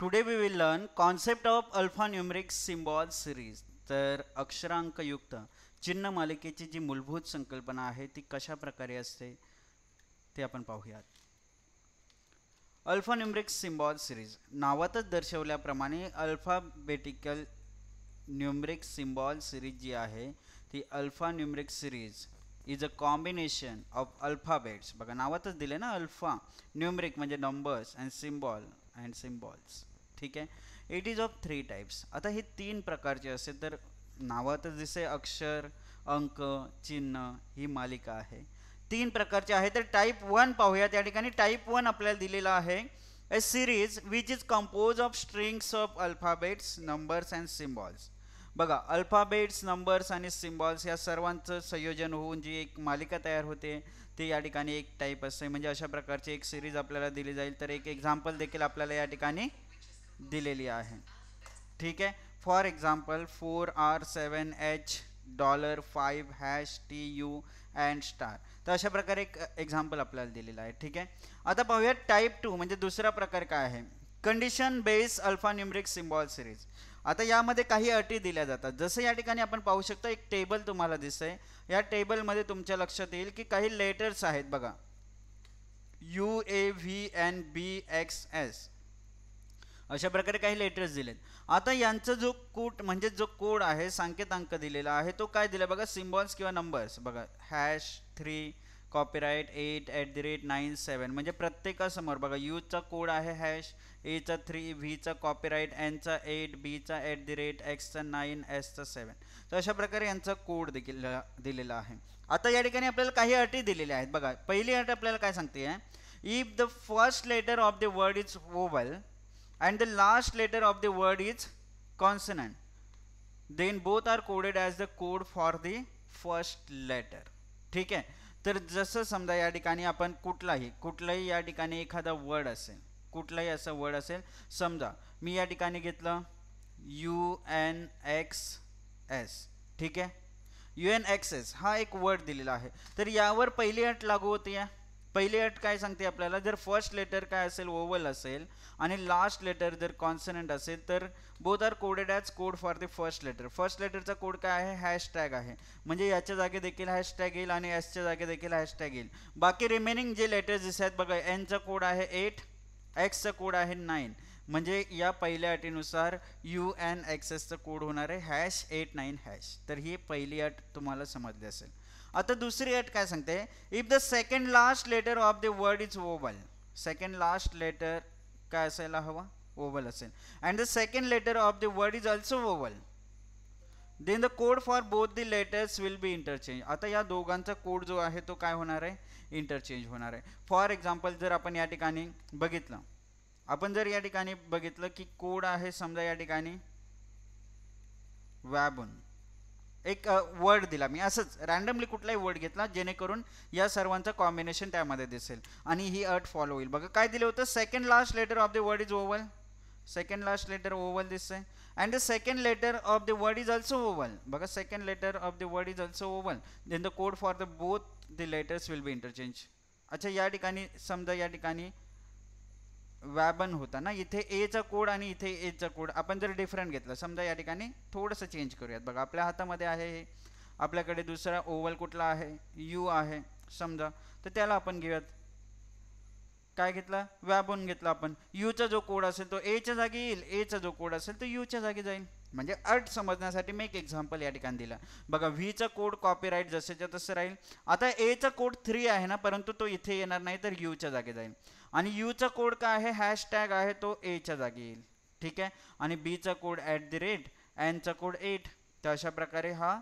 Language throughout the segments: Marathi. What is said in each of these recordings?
Today we will learn concept of alphanumeric symbol series. तर अक्षरांकयुक्त चिन्ह मालिकेची जी मूलभूत संकल्पना आहे ती कशा प्रकारे असते ते आपण पाहूयात. अल्फान्यूमरिक सिम्बॉल सिरीज नावातच दर्शवल्याप्रमाणे अल्फाबेटिकल न्यूमरिक सिम्बॉल सिरीज जी आहे ती alphanumeric series is a combination of alphabets. बघा नावातच दिले ना, अल्फा न्यूमरिक म्हणजे numbers and symbol and symbols. ठीक आहे. It is of 3 types. आता हे 3 प्रकारचे असे तर नावातच दिसे अक्षर अंक चिन्ह ही मालिका आहे. 3 प्रकारचे आहे. तर टाईप 1 पाहूयात. या ठिकाणी टाईप 1 आपल्याला दिलेला आहे अ series which is compose of strings of alphabets numbers and symbols. बघा अल्फाबेट्स नंबर्स आणि सिम्बॉल्स या सर्वांचं संयोजन होऊन जी एक मालिका तयार होते ते या ठिकाणी एक टाईप असते. म्हणजे अशा प्रकारची एक सिरीज आपल्याला दिली जाईल. तर एक एक्झाम्पल देखील आपल्याला या ठिकाणी दिलेली आहे. ठीक आहे. For example 4R7H $5 TU and star. तर अशा प्रकारे एक एक्झाम्पल आपल्याला दिलेलं आहे. ठीक आहे. आता पाहूया टाईप 2 म्हणजे दुसरा प्रकार काय आहे. Condition based alphanumeric symbol series. आता यामध्ये काही अटी दिल्या जातात. जसं या ठिकाणी आपण पाहू शकता एक टेबल तुम्हाला दिसतंय. या टेबलमध्ये तुमच्या लक्षात येईल की काही लेटर्स आहेत. बघा UAVNBXS अशा प्रकारे काही लेटर्स दिलेत. आता यांचा जो म्हणजे जो कोड आहे संकेतांक दिलेला आहे तो काय दिला बघा सिम्बॉल्स किंवा नंबर्स. बघा #3 कॉपीराइट 8@97 म्हणजे प्रत्येकासमोर बघा यूचा कोड आहे #A चा 3 व्हीचा कॉपीराइट Nचा 8 बीचा @X चा 9 Sचा 7. तर अशा प्रकारे यांचा कोड देखील दिलेला आहे. आता या ठिकाणी आपल्याला काही अटी दिलेल्या आहेत. बघा पहिली अट आपल्याला काय सांगते if the first letter of the word is vowel and the last letter of the word is consonant, then both are coded as the code for the first letter. ठीक आहे. तर जसं समजा या ठिकाणी आपण कुठलाही या ठिकाणी एखादा वर्ड असेल, कुठलाही असा वर्ड असेल, समजा मी या ठिकाणी घेतलं UNXS. ठीक आहे. UNXS हा एक वर्ड दिलेला आहे. तर यावर पहिली अट लागू होते. या पहिली अट काय सांगते आपल्याला जर फर्स्ट लेटर काय असेल ओवल असेल आणि लास्ट लेटर जर कॉन्सनंट असेल तर both are coded as code for the first letter. First लेटरचा कोड काय आहे हॅशटॅग आहे. म्हणजे याच्या जागे देखील हॅशटॅग येईल आणि एसच्या जागे देखील हॅशटॅग येईल. बाकी रिमेनिंग जे लेटर्स दिसत आहेत बघा एनचा कोड आहे 8 एक्सचा कोड आहे 9 म्हणजे या पहिल्या अटीनुसार UNXSचा कोड होणार आहे #89#. तर ही पहिली अट तुम्हाला समजली असेल. आता दुसरी अट काय सांगते if the second last letter of the word is vowel. Second last letter काय असायला हवा ओवल असेल and the second letter of the word is also vowel then the code for both the letters will be interchange. आता या दोघांचा कोड जो आहे तो काय होणार आहे इंटरचेंज होणार आहे. फॉर एक्झाम्पल जर आपण या ठिकाणी बघितलं की कोड आहे समजा या ठिकाणी वॅबून एक वर्ड दिला मी असंच रँडमली कुठलाही वर्ड घेतला जेणेकरून या सर्वांचा कॉम्बिनेशन त्यामध्ये दिसेल आणि ही अट फॉलो होईल. बघा काय दिलं होतं second last letter of the word is vowel. Second last letter vowel दिसतंय and the second letter of the word is also vowel. बघा second letter of the word is also vowel then the code for the both the letters will be interchange. अच्छा या ठिकाणी समजा या ठिकाणी वॅबन होता ना, इथे एचा कोड आणि इथे एचा कोड आपण जर डिफरंट घेतला समजा या ठिकाणी थोडंसं चेंज करूयात. बघा आपल्या हातामध्ये आहे हे आपल्याकडे दुसरा ओवल कुठला आहे यू आहे समजा तर त्याला आपण घेऊयात काय घेतला वॅबन घेतला आपण. यूचा जो कोड असेल तो एच्या जागी येईल एचा जो कोड असेल तो यूच्या जागी जाईल. म्हणजे अट समजण्यासाठी मी एक एक्झाम्पल या ठिकाणी दिला. बघा व्हीचा कोड कॉपीराइट जसेच्या तसं राहील. आता एचा कोड 3 आहे ना परंतु तो इथे येणार नाही तर यूच्या जागी जाईल आणि यूचा कोड काय आहे हॅशटॅग आहे तो एच्या जागी येईल. ठीक आहे. आणि बीचा कोड @Nचा कोड 8. तर अशा प्रकारे हा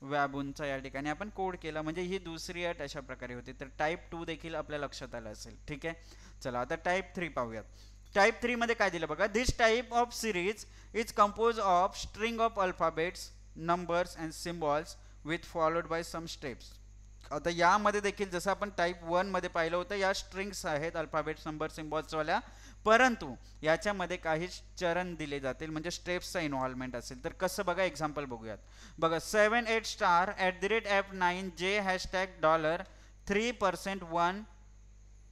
वॅबूनचा या ठिकाणी आपण कोड केला म्हणजे ही दुसरी अट अशा प्रकारे होती. तर टाईप 2 देखील आपल्या लक्षात आलं असेल. ठीक आहे. चला आता टाईप 3 पाहूयात. टाईप 3 मध्ये काय दिलं बघा this type of series is compose of string of alphabets numbers and symbols with followed by some steps. आता यामध्ये देखील जसं आपण टाईप 1 मध्ये पाहिलं होतं या स्ट्रिंग्स आहेत अल्फाबेट्स नंबर सिम्बॉल्सवाल्या परंतु याच्यामध्ये काही चरण दिले जातील म्हणजे स्टेप्सचा इन्व्हॉल्वमेंट असेल. तर कसं बघा एक्झाम्पल बघूयात. बघा 78* @F9J $3% 1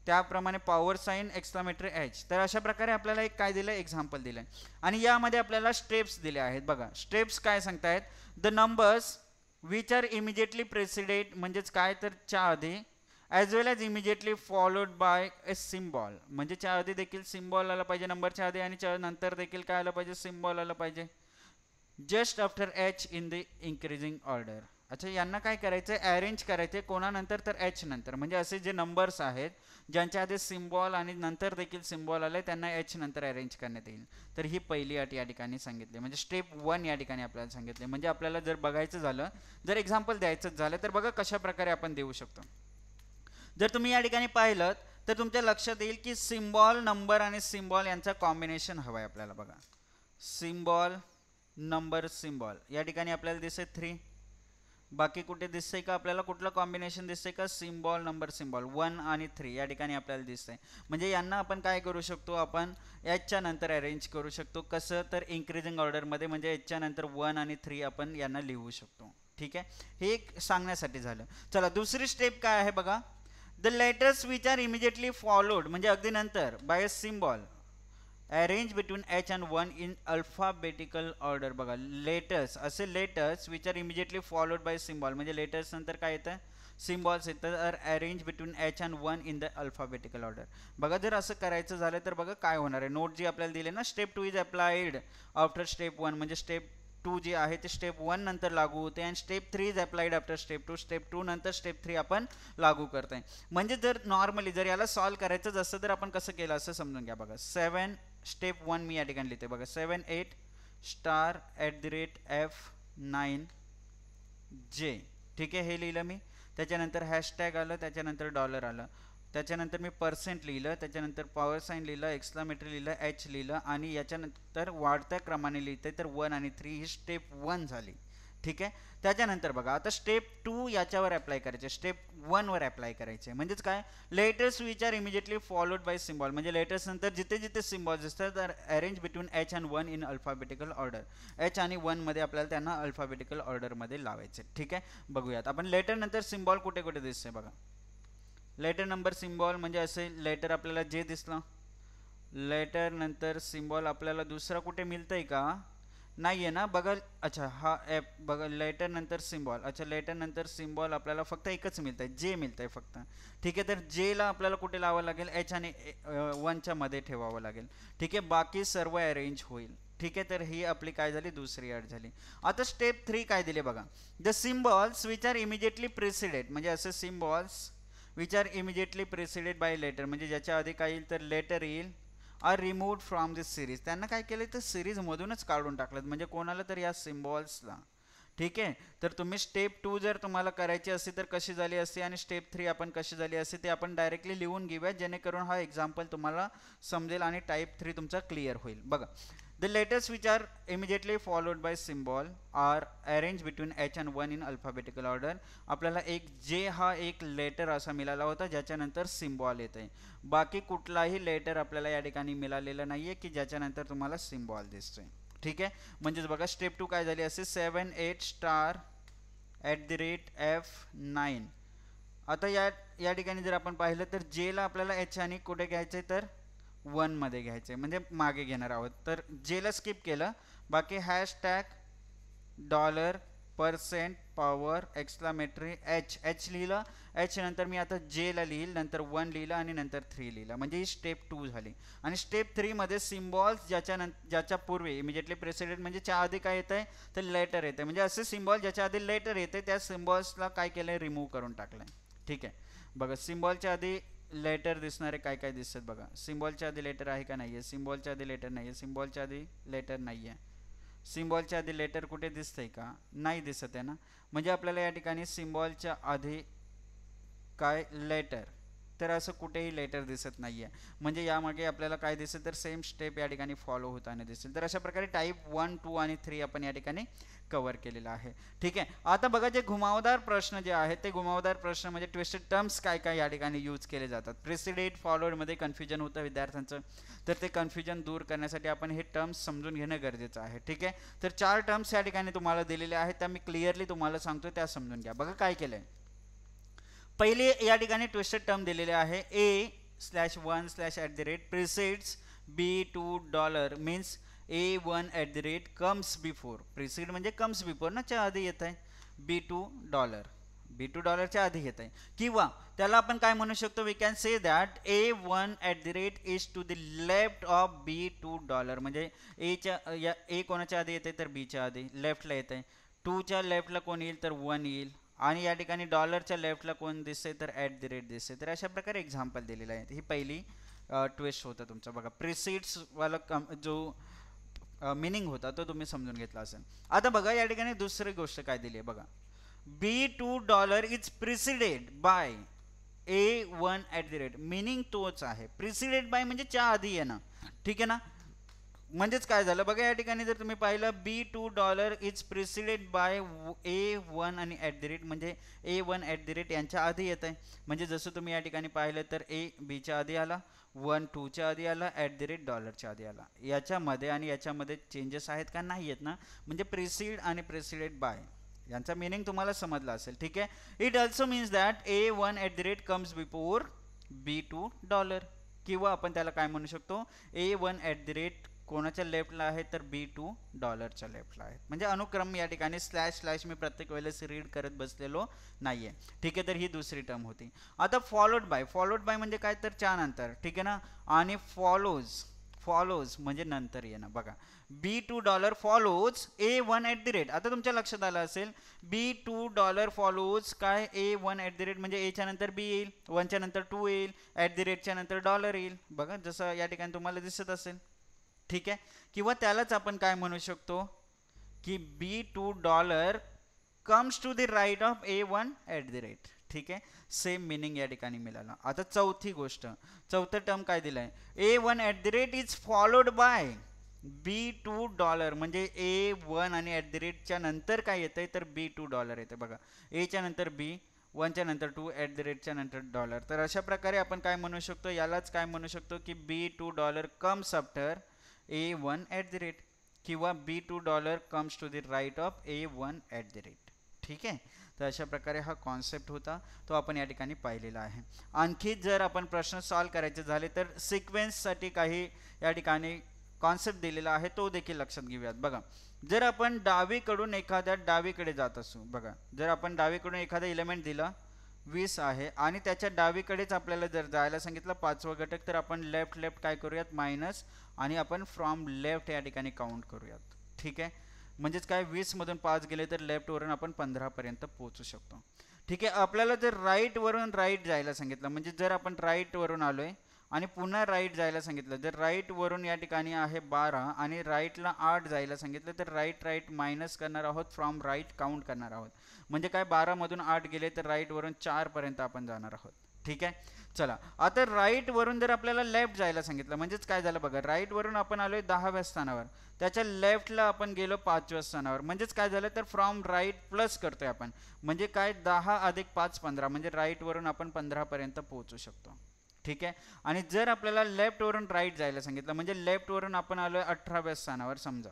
त्याप्रमाणे पॉवर साईन एक्सक्लामेटरी एच. तर अशा प्रकारे आपल्याला एक काय दिलं, एक्झाम्पल दिलं आणि यामध्ये आपल्याला स्टेप्स दिले आहेत. बघा स्टेप्स काय सांगतायत, the numbers which are immediately preceded म्हणजेच काय तर च्या आधी, as well as immediately followed by a symbol, म्हणजे च्या आधी देखील सिम्बॉल आला पाहिजे नंबरच्या आधी आणि च्या नंतर देखील काय आलं पाहिजे, सिम्बॉल आलं पाहिजे, just after H in the increasing order. अच्छा, यांना काय करायचं, अरेंज करायचे कोणानंतर तर एच नंतर, म्हणजे असे जे नंबर्स आहेत ज्यांच्या आधी सिम्बॉल आणि नंतर देखील सिम्बॉल आले त्यांना एच नंतर अरेंज करण्यात येईल. तर ही पहिली अट या ठिकाणी सांगितली, म्हणजे स्टेप 1 या ठिकाणी आपल्याला सांगितले. म्हणजे आपल्याला जर बघायचं झालं, जर एक्झाम्पल द्यायचं झालं तर बघा कशा प्रकारे आपण देऊ शकतो. जर तुम्ही या ठिकाणी पाहिलं तर तुमच्या लक्षात येईल की सिम्बॉल नंबर आणि सिम्बॉल यांचा कॉम्बिनेशन हवा आहे आपल्याला. बघा सिम्बॉल नंबर सिम्बॉल या ठिकाणी आपल्याला दिसते 3. बाकी कुठे दिसतंय का आपल्याला, कुठलं कॉम्बिनेशन दिसतंय का, सिम्बॉल नंबर सिम्बॉल 1 आणि 3 या ठिकाणी आपल्याला दिसतंय. म्हणजे यांना आपण काय करू शकतो, आपण एचच्या नंतर अरेंज करू शकतो. कसं तर इंक्रीजिंग ऑर्डरमध्ये, म्हणजे एचच्या नंतर 1 आणि 3 आपण यांना लिहू शकतो. ठीक आहे, हे एक सांगण्यासाठी झालं. चला दुसरी स्टेप काय आहे बघा, the letters which are immediately followed, म्हणजे अगदी नंतर by a symbol arrange between H and 1 in alphabetical order. बघा लेटर्स, असे letters which are immediately followed by symbol, म्हणजे लेटर्स नंतर काय येतं, सिम्बॉल्स येतात, are arrange between H and 1 in the alphabetical order. बघा जर असं करायचं झालं तर बघा काय होणार आहे, नोट जी आपल्याला दिली ना, step 2 is applied after step 1, म्हणजे स्टेप 2 जी आहे ते स्टेप 1 नंतर लागू होते आणि step 3 is applied after step 2, step 2 नंतर स्टेप 3 आपण लागू करताय. म्हणजे जर नॉर्मली जर याला सॉल्व करायचं असतं तर आपण कसं केलं असं समजून घ्या. बघा 7 स्टेप 1 मी या ठिकाणी लिहिते. बघा 7 8 स्टार @f9 जे. ठीक आहे, हे लिहिलं मी. त्याच्यानंतर हॅशटॅग आलं, त्याच्यानंतर डॉलर आलं, त्याच्यानंतर मी पर्सेंट लिहिलं, त्याच्यानंतर पॉवर साईन लिहिलं, एक्सक्लामेटरी लिहिलं, एच लिहिलं आणि याच्यानंतर वाढत्या क्रमाने लिहिते. तर 1 आणि 3 ही स्टेप 1 झाली. ठीक आहे, त्याच्यानंतर बघा आता स्टेप 2 याच्यावर अप्लाय करायचे, स्टेप 1 वर अप्लाय करायचे. म्हणजेच काय, letters which are immediately followed by symbol, म्हणजे लेटर्स नंतर जिथे जिथे सिम्बॉल्स दिसतात तर arrange between H and 1 in alphabetical order. H आणि 1 मध्ये आपल्याला त्यांना अल्फाबेटिकल ऑर्डरमध्ये लावायचे. ठीक आहे, बघूयात आपण लेटर नंतर सिम्बॉल कुठे कुठे दिसते. बघा लेटर नंबर सिम्बॉल म्हणजे असे लेटर आपल्याला जे दिसलं, लेटर नंतर सिम्बॉल आपल्याला दुसरा कुठे मिळतंय का, नाही आहे ना. बघा अच्छा हा ॲप बघा, लेटर नंतर सिम्बॉल, अच्छा लेटर नंतर सिम्बॉल आपल्याला फक्त एकच मिळतं आहे, जे मिळतं आहे फक्त. ठीक आहे, तर जेला आपल्याला कुठे लावावं लागेल, एच आणि 1च्या मध्ये ठेवावं लागेल. ठीक आहे, बाकी सर्व अरेंज होईल. ठीक आहे, तर ही आपली काय झाली, दुसरी अट झाली. आता स्टेप 3 काय दिले बघा, the symbols which are immediately preceded, म्हणजे असे symbols which are immediately preceded by letter, म्हणजे ज्याच्या आधी काय येईल तर लेटर येईल, are removed from this series. त्यांना काय केलं तर सिरीजमधूनच काढून टाकलं, म्हणजे कोणाला तर या सिम्बॉल्सला. ठीक आहे, तर तुम्ही स्टेप 2 जर तुम्हाला करायची असती तर कशी झाली असती आणि स्टेप 3 आपण कशी झाली असती ते आपण डायरेक्टली लिहून घेऊया, जेणेकरून हा एक्झाम्पल तुम्हाला समजेल आणि टाईप 3 तुमचा क्लिअर होईल. बघा the letters which are immediately followed by symbol are arrange between H and 1 in alphabetical order. आपल्याला एक जे हा एक लेटर असा मिळाला होता ज्याच्यानंतर सिम्बॉल येत आहे. बाकी कुठलाही लेटर आपल्याला या ठिकाणी मिळालेला नाही आहे की ज्याच्यानंतर तुम्हाला सिम्बॉल दिसतोय. ठीक आहे, म्हणजेच बघा स्टेप 2 काय झाली असे 7 8 स्टार @f9. आता या ठिकाणी जर आपण पाहिलं तर जेला आपल्याला एच आणि कुठे घ्यायचे तर 1 मध्ये घ्यायचे, म्हणजे मागे घेणार आहोत. तर जेला स्किप केलं, बाकी hashtag dollar percent power exclamatory H लिहिलं, एच नंतर मी आता जेला लिहिल, नंतर 1 लिहिलं आणि नंतर 3 लिहिलं, म्हणजे ही स्टेप 2 झाली. आणि स्टेप 3 मध्ये सिम्बॉल्स ज्याच्या पूर्वी इमिजिएटली प्रेसिडेंट, म्हणजे च्या आधी काय येत आहे तर लेटर येते, म्हणजे असे सिम्बॉल ज्याच्या आधी लेटर येते त्या सिम्बॉल्सला काय केलंय, रिमूव्ह करून टाकलंय. ठीक आहे, बघा सिम्बॉलच्या आधी लेटर दिसणारे काय काय दिसतात. बघा सिम्बॉलच्या आधी लेटर आहे का नाही आहे, सिम्बॉलच्या आधी लेटर नाही आहे, सिम्बॉलच्या आधी लेटर नाही आहे, सिम्बॉलच्या आधी लेटर कुठे दिसतंय का, नाही दिसत आहे ना. म्हणजे आपल्याला या ठिकाणी सिम्बॉलच्या आधी काय लेटर, तर असं कुठेही लेटर दिसत नाही आहे, म्हणजे यामागे आपल्याला काय दिसेल तर सेम स्टेप या ठिकाणी फॉलो होताना दिसेल. तर अशा प्रकारे टाईप 1 2 आणि 3 आपण या ठिकाणी कव्हर केलेला आहे. ठीक आहे, आता बघा जे घुमावदार प्रश्न जे आहेत ते घुमावदार प्रश्न म्हणजे ट्विस्टेड टर्म्स काय काय या ठिकाणी यूज केले जातात. प्रेसिडेट फॉलोड मध्ये कन्फ्युजन होतं विद्यार्थ्यांचं, तर ते कन्फ्युजन दूर करण्यासाठी आपण हे टर्म्स समजून घेणं गरजेचं आहे. ठीक आहे, तर 4 टर्म्स या ठिकाणी तुम्हाला दिलेले आहेत, त्या मी क्लिअरली तुम्हाला सांगतो, त्या समजून घ्या. बघा काय केलंय, पहिले या ठिकाणी ट्विस्टेड टर्म दिलेले आहे, ए /1 precedes $b2 means A1 comes before. Precede म्हणजे comes before ना, च्या आधी येत आहे $b2 च्या आधी येत आहे. किंवा त्याला आपण काय म्हणू शकतो, we can say that A1 is to the left of $b2 म्हणजे ए कोणाच्या आधी येते तर बी च्या आधी लेफ्टला येत आहे. 2 च्या लेफ्टला कोण येईल तर 1 येईल आणि या ठिकाणी डॉलरच्या लेफ्टला कोण दिसते तर @ दिसते. तर अशा प्रकारे एक्झाम्पल दिलेलं आहे. ही पहिली ट्विस्ट होता तुमचा बघा. प्रिसिड्स वाला जो मिनिंग होता तो तुम्ही समजून घेतला असेल. आता बघा या ठिकाणी दुसरी गोष्ट काय दिली आहे बघा. $b2 is preceded bye A1 meaning तोच आहे. प्रिसिडेड बाय म्हणजे च्या आधी येणं, ठीक आहे ना. म्हणजेच काय झालं बघा या ठिकाणी जर तुम्ही पाहिलं $b2 is preceded bye A1 आणि @ म्हणजे A1 यांच्या आधी येत आहे. म्हणजे जसं तुम्ही या ठिकाणी पाहिलं तर A बीच्या आधी आला, 1 2 च्या आधी आला, $, च्या आधी आला. याच्यामध्ये आणि याच्यामध्ये चेंजेस आहेत का नाही आहेत ना. म्हणजे प्रिसिड आणि प्रिसिडेड बाय यांचा मिनिंग तुम्हाला समजला असेल, ठीक आहे. It also means that A1 comes before $b2 किंवा आपण त्याला काय म्हणू शकतो, A1 कोणाच्या लेफ्टला आहे तर $b2 च्या लेफ्टला आहे. म्हणजे अनुक्रम या ठिकाणी / मी प्रत्येक वेळेस रीड करत बसलेलो नाहीये, ठीक आहे. तर ही दुसरी टर्म होती. आता फॉलोड बाय म्हणजे काय तर च्या नंतर, ठीक आहे ना. आणि फॉलोज म्हणजे नंतर येणं बघा. $b2 फॉलोज A1 आता तुमच्या लक्षात आलं असेल $b2 फॉलोज काय A1 म्हणजे A च्या नंतर B येईल, 1 च्या नंतर 2 येईल, @ च्या नंतर $, येईल बघा जसं या ठिकाणी तुम्हाला दिसत असेल, ठीक आहे. किंवा त्यालाच आपण काय म्हणू शकतो की $b2 comes to the right of A1 ठीक आहे. सेम मिनिंग या ठिकाणी मिळाला. आता चौथं टर्म काय दिलंय, A1 is followed by $b2 म्हणजे A1 आणि @ च्या नंतर काय येतंय तर $b2 येते बघा. A च्या नंतर B, 1 च्या नंतर 2, @ च्या नंतर $. तर अशा प्रकारे आपण काय म्हणू शकतो, यालाच काय म्हणू शकतो की $b2 कम्स आफ्टर A1 किंवा $b2 comes to the right of A1 ठीक आहे. तर अशा प्रकारे हा कॉन्सेप्ट होता, तो आपण या ठिकाणी पाहिलेला आहे. आणखी जर आपण प्रश्न सॉल्व करायचे झाले तर सिक्वेन्ससाठी काही या ठिकाणी कॉन्सेप्ट दिलेला आहे, तो देखील लक्षात घेऊयात बघा. जर आपण डावीकडे जात असू बघा, जर आपण डावीकडून एखादा एलिमेंट दिला 20 आहे आणि त्याच्या डावीकडेच आपल्याला जर जायला सांगितलं 5वा घटक, तर आपण लेफ्ट काय करूयात मायनस आणि आपण फ्रॉम लेफ्ट या ठिकाणी काउंट करूयात, ठीक आहे. म्हणजेच काय 20 मधून 5 गेले तर लेफ्ट वरून आपण 15 पर्यंत पोहोचू शकतो, ठीक आहे. आपल्याला जर राईट वरून राईट जायला सांगितलं, म्हणजे जर आपण राईट वरून आलोय आणि पुन्हा राईट जायला सांगितलं, जर राईट वरून या ठिकाणी आहे 12 आणि राईटला 8 जायला सांगितलं, तर राईट मायनस करणार आहोत, फ्रॉम राईट काउंट करणार आहोत. म्हणजे काय 12 मधून 8 गेले तर राईट वरून 4 पर्यंत आपण जाणार आहोत, ठीक आहे. चला आता राईट वरून जर आपल्याला लेफ्ट जायला सांगितलं, म्हणजेच काय झालं बघा, राईट वरून आपण आलोय 10व्या स्थानावर, त्याच्या लेफ्टला आपण गेलो 5व्या स्थानावर, म्हणजेच काय झालं तर फ्रॉम राईट प्लस करतोय आपण, म्हणजे काय 10 + 5 15, म्हणजे राईट वरून आपण 15 पर्यंत पोहोचू शकतो, ठीक आहे. आणि जर आपल्याला लेफ्ट वरून राईट जायला सांगितलं, म्हणजे लेफ्ट वरून आपण आलोय 18व्या स्थानावर, समजा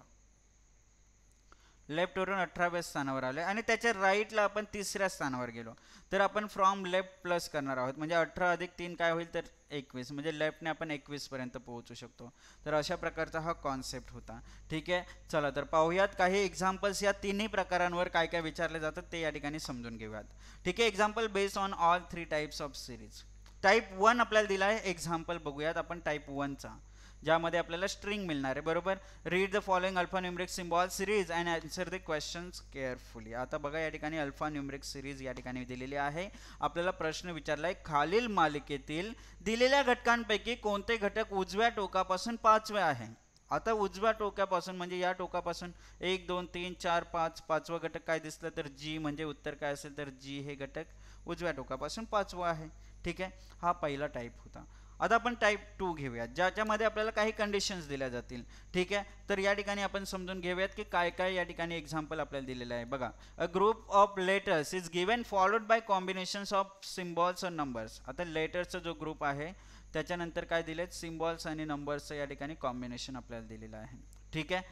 लेफ्ट वरून 18व्या स्थानावर आलोय आणि त्याच्या राईटला आपण 3ऱ्या स्थानावर गेलो, तर आपण फ्रॉम लेफ्ट प्लस करणार आहोत, म्हणजे 18 + 3 काय होईल तर 21, म्हणजे लेफ्टने आपण 21 पर्यंत पोहोचू शकतो. तर अशा प्रकारचा हा कॉन्सेप्ट होता, ठीक आहे. चला तर पाहूयात काही एक्झाम्पल्स या तिन्ही प्रकारांवर काय काय विचारले जातात ते या ठिकाणी समजून घेऊयात, ठीक आहे. Example based on all 3 types of series. Type 1 आपल्याला दिला आहे, एक्झाम्पल बघूयात आपण टाईप 1चा, ज्यामध्ये आपल्याला स्ट्रिंग मिळणार आहे, बरोबर. Read the following alphanumeric symbol series and answer the questions carefully. आता बघा या ठिकाणी अल्फान्यूमेरिक सिरीज या ठिकाणी दिलेली आहे. आपल्याला प्रश्न विचारलाय, खालील मालिकेतील दिलेल्या घटकांपैकी कोणते घटक उजव्या टोकापासून 5वे आहे. आता उजव्या टोकापासून म्हणजे या टोकापासून 1 2 3 4 5, 5वा घटक काय दिसलं तर जी, म्हणजे उत्तर काय असेल तर जी हे घटक उजव्या टोकापासून 5वा आहे, ठीक आहे. हा पहिला टाईप होता. आता आपण टाईप 2 घेऊयात, ज्याच्यामध्ये आपल्याला काही कंडिशन्स दिल्या जातील, ठीक आहे. तर या ठिकाणी आपण समजून घेऊयात की काय काय या ठिकाणी एक्झाम्पल आपल्याला दिलेलं आहे बघा. A group of letters is given followed by combinations of symbols और नंबर्स. आता लेटर्सचा जो ग्रुप आहे त्याच्यानंतर काय दिलेत, सिम्बॉल्स आणि नंबर्सचं या ठिकाणी कॉम्बिनेशन आपल्याला दिलेलं आहे, ठीक आहे.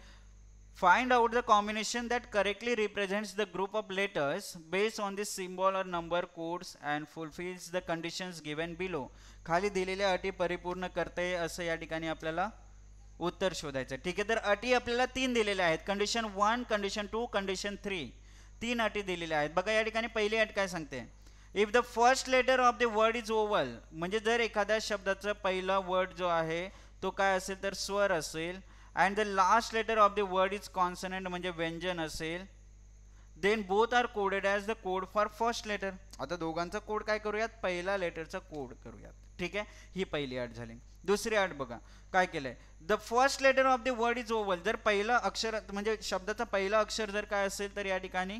Find out the combination that correctly represents the group of letters based on the symbol or number codes and fulfills the conditions given below. खाली दिलेल्या अटी परिपूर्ण करते असं या ठिकाणी आपल्याला उत्तर शोधायचं. ठीक आहे, तर अटी आपल्याला 3 दिलेल्या आहेत. Condition 1, condition 2, condition 3. 3 अटी दिलेल्या आहेत. बघा या ठिकाणी पहिली अट काय सांगते, if the first letter of the word is vowel, म्हणजे जर एखाद्या शब्दाचा पहिला वर्ड जो आहे तो काय असेल तर स्वर असेल, and the last letter of the word is consonant म्हणजे व्यंजन असेल, then both are coded as the code for first letter. आता दोघांचा कोड काय करूयात, पहिला लेटरचा कोड करूयात. ठीक आहे, ही पहिली अट झाली. दुसरी अट बघा काय केलंय, the first letter of the word is vowel, जर पहिला अक्षर म्हणजे शब्दाचा पहिला अक्षर जर काय असेल तर या ठिकाणी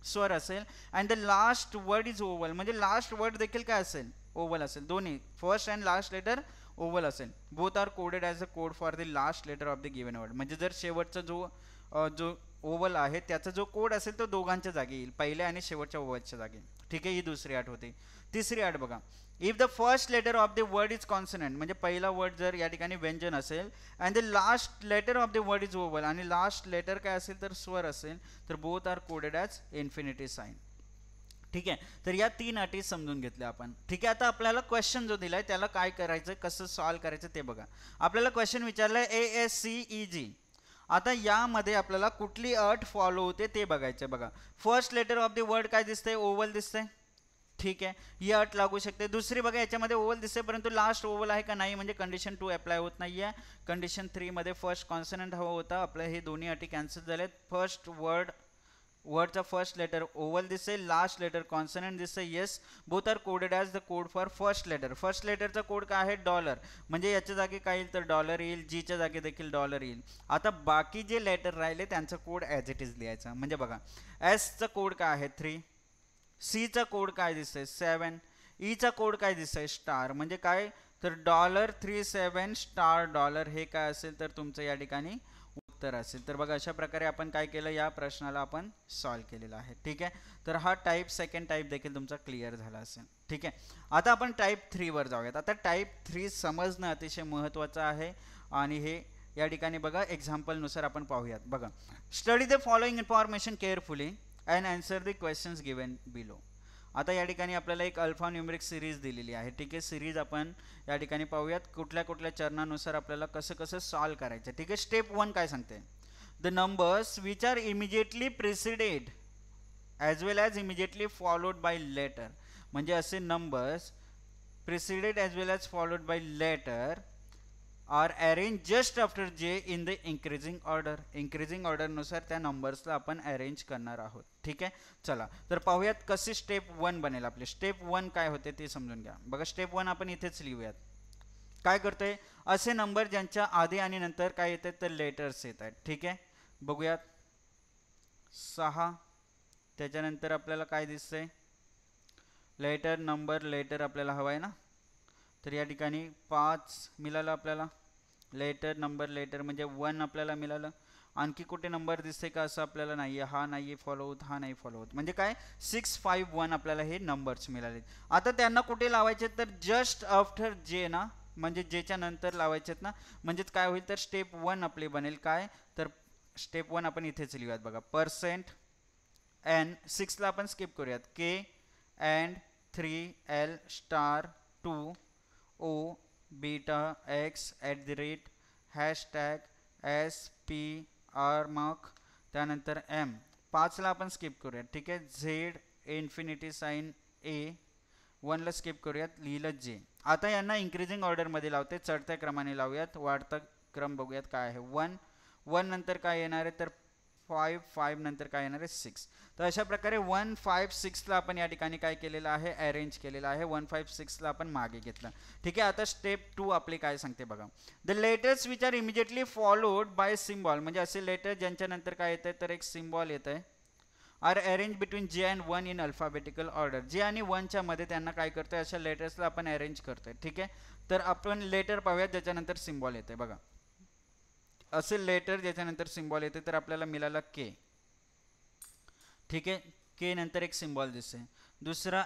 स्वर असेल, and the last word is vowel म्हणजे लास्ट वर्ड देखील काय असेल, ओवल असेल. दोन्ही first and last letter vowel असेल. Both are coded as a code for the last letter of the given word, म्हणजे जर शेवटचा जो ओवल आहे त्याचा जो कोड असेल तो दोघांच्या जागी येईल, पहिल्या आणि शेवटच्या ओवलच्या जागी. ठीक आहे, ही दुसरी अट होती. तिसरी अट बघा, if the first letter of the word is consonant म्हणजे पहिला वर्ड जर या ठिकाणी व्यंजन असेल, and the last letter of the word is vowel आणि लास्ट लेटर काय असेल तर स्वर असेल, तर both are coded as infinity sign. ठीक आहे, तर या 3 अटी समजून घेतल्या आपण. ठीक आहे, आता आपल्याला क्वेश्चन जो दिलाय त्याला काय करायचं, कसं सॉल्व करायचं ते बघा. आपल्याला क्वेश्चन विचारलंय ASCEG. आता यामध्ये आपल्याला कुठली अट फॉलो होते ते बघायचं. बघा first letter of the word काय दिसतंय, ओवल दिसतंय. ठीक आहे, ही अट लागू शकते. दुसरी बघा याच्यामध्ये ओवल दिसते परंतु लास्ट ओवल आहे का नाही, म्हणजे कंडिशन 2 अप्लाय होत नाहीये. कंडिशन 3 मध्ये फर्स्ट कॉन्सनंट हवा होता, आपल्या हे दोन्ही अटी कॅन्सल झाल्यात. फर्स्ट वर्डचा फर्स्ट लेटर ओवल दिसेल, लास्ट लेटर कॉन्सनंट दिसेल. Yes, both are coded as the code for first letter. First लेटरचा कोड काय आहे, $, म्हणजे याच्या जागी काय येईल तर $, येईल. जीच्या जागी देखील $, येईल. आता बाकी जे लेटर राहिले त्यांचा कोड ॲज इट इज लिहायचा. म्हणजे बघा एसचा कोड काय आहे 3, सीचा कोड काय दिसतंय 7, ईचा कोड काय दिसतंय स्टार, म्हणजे काय तर $37 हे काय असेल तर तुमचं या ठिकाणी उत्तर असेल. तर बघा अशा प्रकारे आपण काय केलं, या प्रश्नाला आपण सॉल्व केलेला आहे. ठीक आहे, तर हा टाईप सेकंड टाईप देखील तुमचा क्लिअर झाला असेल. ठीक आहे, आता आपण टाईप 3 वर जाऊयात. आता टाईप 3 समजणं अतिशय महत्त्वाचं आहे आणि हे या ठिकाणी बघा एक्झाम्पलनुसार आपण पाहूयात. बघा, study the following information carefully and answer the questions given below. आता या ठिकाणी आपल्याला एक अल्फा न्यूमेरिक सिरीज दिलेली आहे. ठीक आहे, सिरीज आपण या ठिकाणी पाहूयात कुठल्या कुठल्या चरणानुसार आपल्याला कसं कसं सॉल्व करायचं. ठीक आहे, स्टेप 1 काय सांगते, the numbers which are immediately preceded as well as immediately followed by letter, म्हणजे असे numbers preceded as well as followed by letter are arrange just after J in the increasing order. Increasing ऑर्डरनुसार त्या नंबर्सला आपण अरेंज करणार आहोत. ठीक आहे, चला तर पाहूयात कशी स्टेप 1 बनेल आपली. स्टेप 1 काय होते ते समजून घ्या. बघा स्टेप 1 आपण इथेच लिहूयात. काय करतोय, असे नंबर ज्यांच्या आधी आणि नंतर काय येतात तर लेटर्स येत आहेत. ठीक आहे, बघूयात 6, त्याच्यानंतर आपल्याला काय दिसतंय लेटर नंबर लेटर आपल्याला हवा आहे ना, तर या ठिकाणी 5 मिळालं आपल्याला. लेटर नंबर लेटर म्हणजे 1 आपल्याला मिळालं. आणखी कुठे नंबर दिसते का असं आपल्याला नाही आहे, हा नाही फॉलो होत, हा नाही फॉलो होत, म्हणजे काय 6, 5, 1 आपल्याला हे नंबर्स मिळाले. आता त्यांना कुठे लावायचे तर जस्ट आफ्टर जे ना, म्हणजे जेच्या नंतर लावायचे ना, म्हणजेच काय होईल तर स्टेप 1 आपली बनेल. काय तर स्टेप 1 आपण इथेच लिहूयात. बघा %n 6ला आपण स्किप करूयात, K and 3L star 2 O beta X #SPR mark, त्यानंतर M 5ला आपण स्किप करूयात. ठीक आहे, Z इन्फिनिटी साइन A 1ला स्किप करूयात, लिहिलं J. आता यांना इंक्रीजिंग ऑर्डरमध्ये लावते, चढत्या क्रमाने लावूयात. वाढता क्रम बघूयात काय आहे. 1 नंतर काय येणार आहे तर 5 नंतर काय येणार आहे 6. तर अशा प्रकारे 1, 5, 6ला आपण या ठिकाणी काय केलेलं आहे अरेंज केलेलं आहे. 1, 5, 6ला आपण मागे घेतलं. ठीक आहे, आता स्टेप 2 आपली काय सांगते बघा, the letters which are immediately followed by symbol, म्हणजे असे लेटर ज्यांच्या नंतर काय येत आहे तर एक सिम्बॉल येत आहे, are arrange between J and 1 in alphabetical order. J आणि 1च्या मध्ये त्यांना काय करतोय अशा लेटर्सला आपण अरेंज करतोय. ठीक आहे, तर आपण लेटर पाहूयात ज्याच्यानंतर सिम्बॉल येते. बघा असे लेटर ज्याच्यानंतर सिम्बॉल येते तर आपल्याला मिळाला K. ठीक आहे, K नंतर एक सिम्बॉल दिसे. दुसरा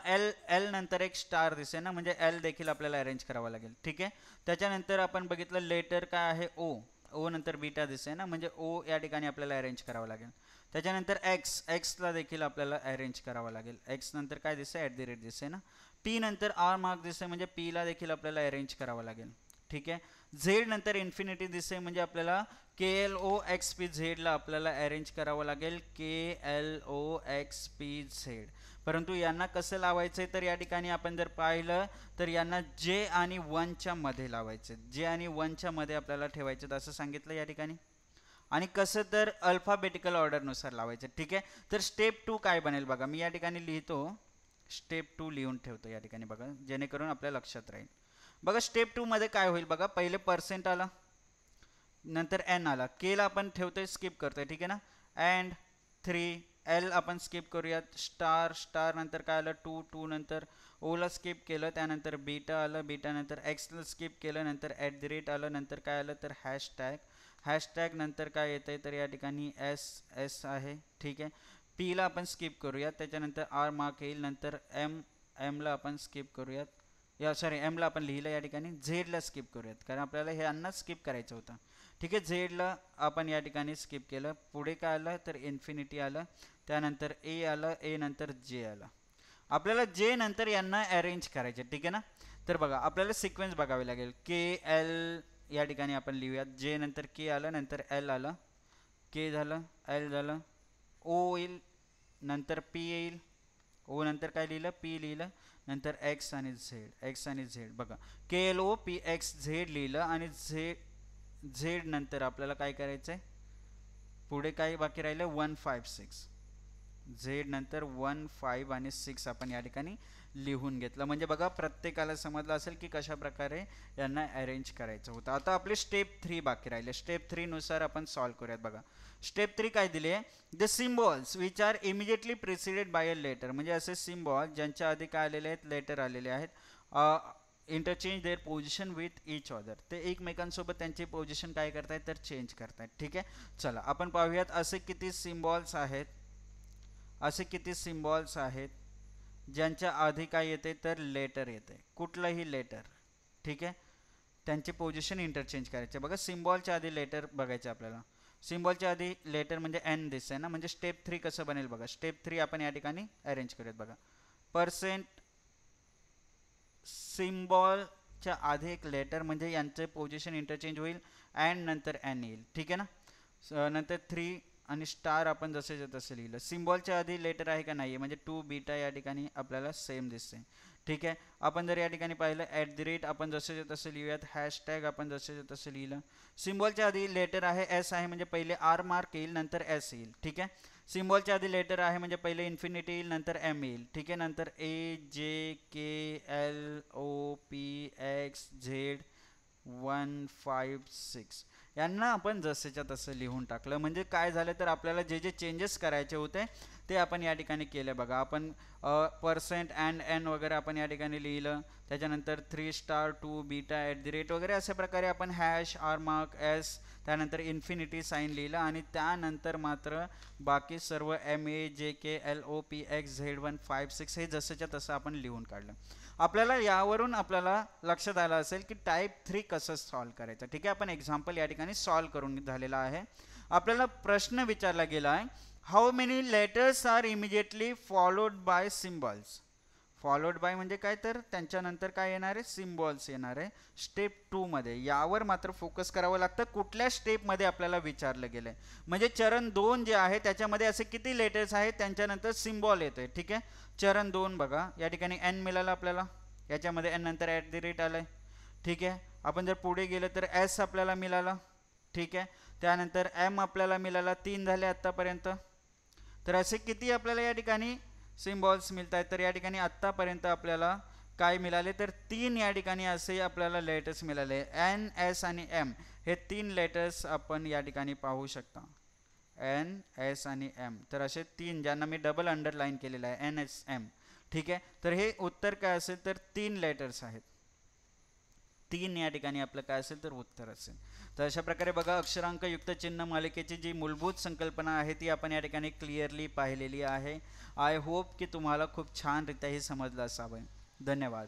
L नंतर एक स्टार दिसे ना, म्हणजे L देखील आपल्याला अरेंज करावा लागेल. ठीक आहे, त्याच्यानंतर आपण बघितलं लेटर काय आहे O. ओ नंतर बीटा दिसते ना, म्हणजे ओ या ठिकाणी आपल्याला अरेंज करावं लागेल. त्याच्यानंतर एक्सला देखील आपल्याला अरेंज करावं लागेल. एक्स नंतर काय दिसते, @ दिसते ना. पी नंतर आर मार्क दिसते, म्हणजे पीला देखील आपल्याला अरेंज करावं लागेल. ठीक आहे. झेड नंतर इन्फिनिटी दिसते, म्हणजे आपल्याला KLOXPZला आपल्याला अरेंज करावं लागेल. KLOXPZ. परंतु यांना कसं लावायचं तर या ठिकाणी आपण जर पाहिलं तर यांना जे आणि 1च्या मध्ये लावायचे. जे आणि 1च्या मध्ये आपल्याला ठेवायचं असं सांगितलं या ठिकाणी. आणि कसं तर अल्फाबेटिकल ऑर्डरनुसार लावायचं. ठीक आहे. तर स्टेप 2 काय बनेल बघा, मी या ठिकाणी लिहितो. स्टेप 2 लिहून ठेवतो या ठिकाणी बघा, जेणेकरून आपल्या लक्षात राहील. बघा स्टेप 2 मध्ये काय होईल बघा, पहिले पर्सेंट आला, नंतर एन आला. केला आपण ठेवतोय, स्किप करतोय. ठीक आहे ना. अँड 3 एल आपण स्किप करूयात. स्टार नंतर काय आलं, 2 नंतर ओला स्किप केलं, त्यानंतर बीटा आलं, बीटा नंतर एक्सला स्किप केलं, नंतर @ आलं, नंतर काय आलं तर हॅशटॅग नंतर काय येतंय तर या ठिकाणी एस आहे. ठीक आहे. पीला आपण स्किप करूयात, त्याच्यानंतर आर मार्क येईल, नंतर एमला आपण स्किप करूयात. एमला आपण लिहिलं या ठिकाणी. झेडला स्किप करूयात, कारण आपल्याला हे अन्ना स्किप करायचं होतं. ठीक आहे. झेडला आपण या ठिकाणी स्किप केलं. पुढे काय आलं तर इन्फिनिटी आलं, त्यानंतर ए आलं, ए नंतर जे आलं. आपल्याला जे नंतर यांना अरेंज करायचे. ठीक आहे ना. तर बघा आपल्याला सिक्वेन्स बघावी लागेल. KL या ठिकाणी आपण लिहूयात. जे नंतर के आलं, नंतर एल आलं, के झालं, एल झालं, ओ येईल, नंतर पी येईल, ओ नंतर काय लिहिलं, पी लिहिलं, नंतर एक्स आणि झेड. बघा KLOPXZ लिहिलं, आणि झेड नंतर आपल्याला काय करायचं आहे, पुढे काय बाकी राहिलं 1 5 6. झेड नंतर 1 5 आणि 6 आपण या ठिकाणी लिहून घेतलं. म्हणजे बघा प्रत्येकाला समजलं असेल की कशा प्रकारे यांना अरेंज करायचं होतं. आता आपले स्टेप 3 बाकी राहिले. स्टेप 3 नुसार आपण सॉल्व करूयात. बघा स्टेप 3 काय दिले, the symbols which are immediately preceded by a letter. म्हणजे असे सिम्बॉल ज्यांच्या आधी काय आलेले आहेत, लेटर आलेले आहेत, interchange their position with each other. ते एकमेकांसोबत त्यांची पोझिशन काय करतायत तर चेंज करतायत. ठीक आहे. चला आपण पाहूयात असे किती सिम्बॉल्स आहेत, ज्यांच्या आधी काय येते तर लेटर येते, कुठलंही लेटर. ठीक आहे. त्यांची पोझिशन इंटरचेंज करायचे. बघा सिम्बॉलच्या आधी लेटर बघायचे आपल्याला. सिम्बॉलच्या आधी लेटर म्हणजे एन दिसतंय ना, म्हणजे स्टेप 3 कसं बनेल बघा. स्टेप 3 आपण या ठिकाणी अरेंज करूयात. बघा पर्सेंट सिम्बॉलच्या आधी एक लेटर, म्हणजे यांचे पोझिशन इंटरचेंज होईल, अँड नंतर एन येईल. ठीक आहे ना. नंतर 3 आणि स्टार आपण जसे तसे लिहिलं. सिम्बॉलच्या आधी लेटर आहे का नाही, म्हणजे 2 बीटा या ठिकाणी आपल्याला सेम दिसते. ठीक आहे. आपण जर या ठिकाणी पाहिलं @ आपण जसे तसे लिहूयात. हॅशटॅग आपण जसे तसे लिहिलं. सिम्बॉलच्या आधी लेटर आहे एस आहे, म्हणजे पहिले आर मार्क येईल, नंतर एस येईल. ठीक आहे. सिम्बॉलच्या आधी लेटर आहे, म्हणजे पहिले इन्फिनिटी येईल, नंतर एम येईल. ठीक आहे. नंतर AJKLOPXZ 1 5 6 यांना आपण जसेच्या तसं लिहून टाकलं. म्हणजे काय झालं तर आपल्याला जे जे चेंजेस करायचे होते ते आपण या ठिकाणी केले. बघा आपण पर्सेंट अँड एन वगैरे आपण या ठिकाणी लिहिलं. त्याच्यानंतर 3 स्टार 2 बीटा @ वगैरे अशा प्रकारे आपण हॅश आर मार्क एस, त्यानंतर इन्फिनिटी साईन लिहिलं, आणि त्यानंतर मात्र बाकी सर्व MAJKLOPXZ 1 5 6 हे जसंच्या तसं आपण लिहून काढलं. आपल्याला यावरून आपल्याला लक्षात आलं असेल की टाईप 3 कसं सॉल्व करायचं. ठीक आहे. आपण एक्झाम्पल या ठिकाणी सॉल्व करून झालेला आहे. आपल्याला प्रश्न विचारला गेला आहे, how many letters are immediately followed by symbols. Followed by म्हणजे काय तर त्यांच्यानंतर काय येणार आहे, सिम्बॉल्स येणार आहे स्टेप 2 मध्ये. यावर मात्र फोकस करावं लागतं, कुठल्या स्टेपमध्ये आपल्याला विचारलं गेलं आहे. म्हणजे चरण 2 जे आहे त्याच्यामध्ये असे किती लेटर्स आहेत, त्यांच्यानंतर सिम्बॉल येतोय. ठीक आहे. चरण 2 बघा या ठिकाणी एन मिळालं आपल्याला, याच्यामध्ये एन नंतर @ आलंय. ठीक आहे. आपण जर पुढे गेलं तर एस आपल्याला मिळाला. ठीक आहे. त्यानंतर एम आपल्याला मिळाला. 3 झाले आत्तापर्यंत. तर असे किती आपल्याला या ठिकाणी सिम्बॉल्स मिळत आहेत, तर या ठिकाणी आत्तापर्यंत आपल्याला काय मिळाले तर 3 या ठिकाणी असे आपल्याला लेटर्स मिळाले. एन, एस आणि एम हे 3 लेटर्स आपण या ठिकाणी पाहू शकता. एन, एस आणि एम, तर असे 3 ज्यांना मी डबल अंडरलाईन केलेलं आहे, NSM. ठीक आहे. तर हे उत्तर काय असेल तर 3 लेटर्स आहेत. 3 या ठिकाणी आपलं काय असेल तर उत्तर असेल. तर अशा प्रकारे बघा अक्षरांक युक्त चिन्ह मालिकेची जी मूलभूत संकल्पना आहे ती आपण या ठिकाणी क्लिअरली पाहिलेली आहे. आय होप की तुम्हाला खूप छानरित्या हे समजलं असावं. धन्यवाद.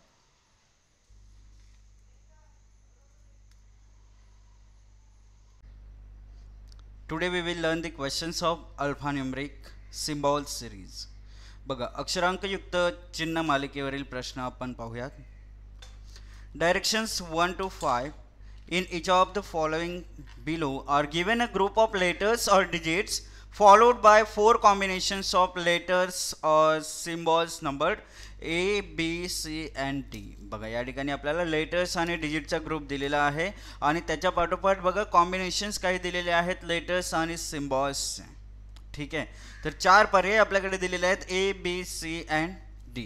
Today we will learn the questions of alphanumeric symbol series. बघा अक्षरांकयुक्त चिन्ह मालिकेवरील प्रश्न आपण पाहूयात. Directions 1 to 5 in each of the following below are given a group of letters or digits followed by 4 combinations of letters or symbols numbered A, B, C and D. बघा या ठिकाणी आपल्याला लेटर्स आणि डिजिटचा ग्रुप दिलेला आहे आणि त्याच्या पाठोपाठ बघा कॉम्बिनेशन्स काही दिलेले आहेत लेटर्स आणि सिम्बॉल्स. ठीक आहे, तर 4 पर्याय आपल्याकडे दिलेले आहेत A, B, C and D.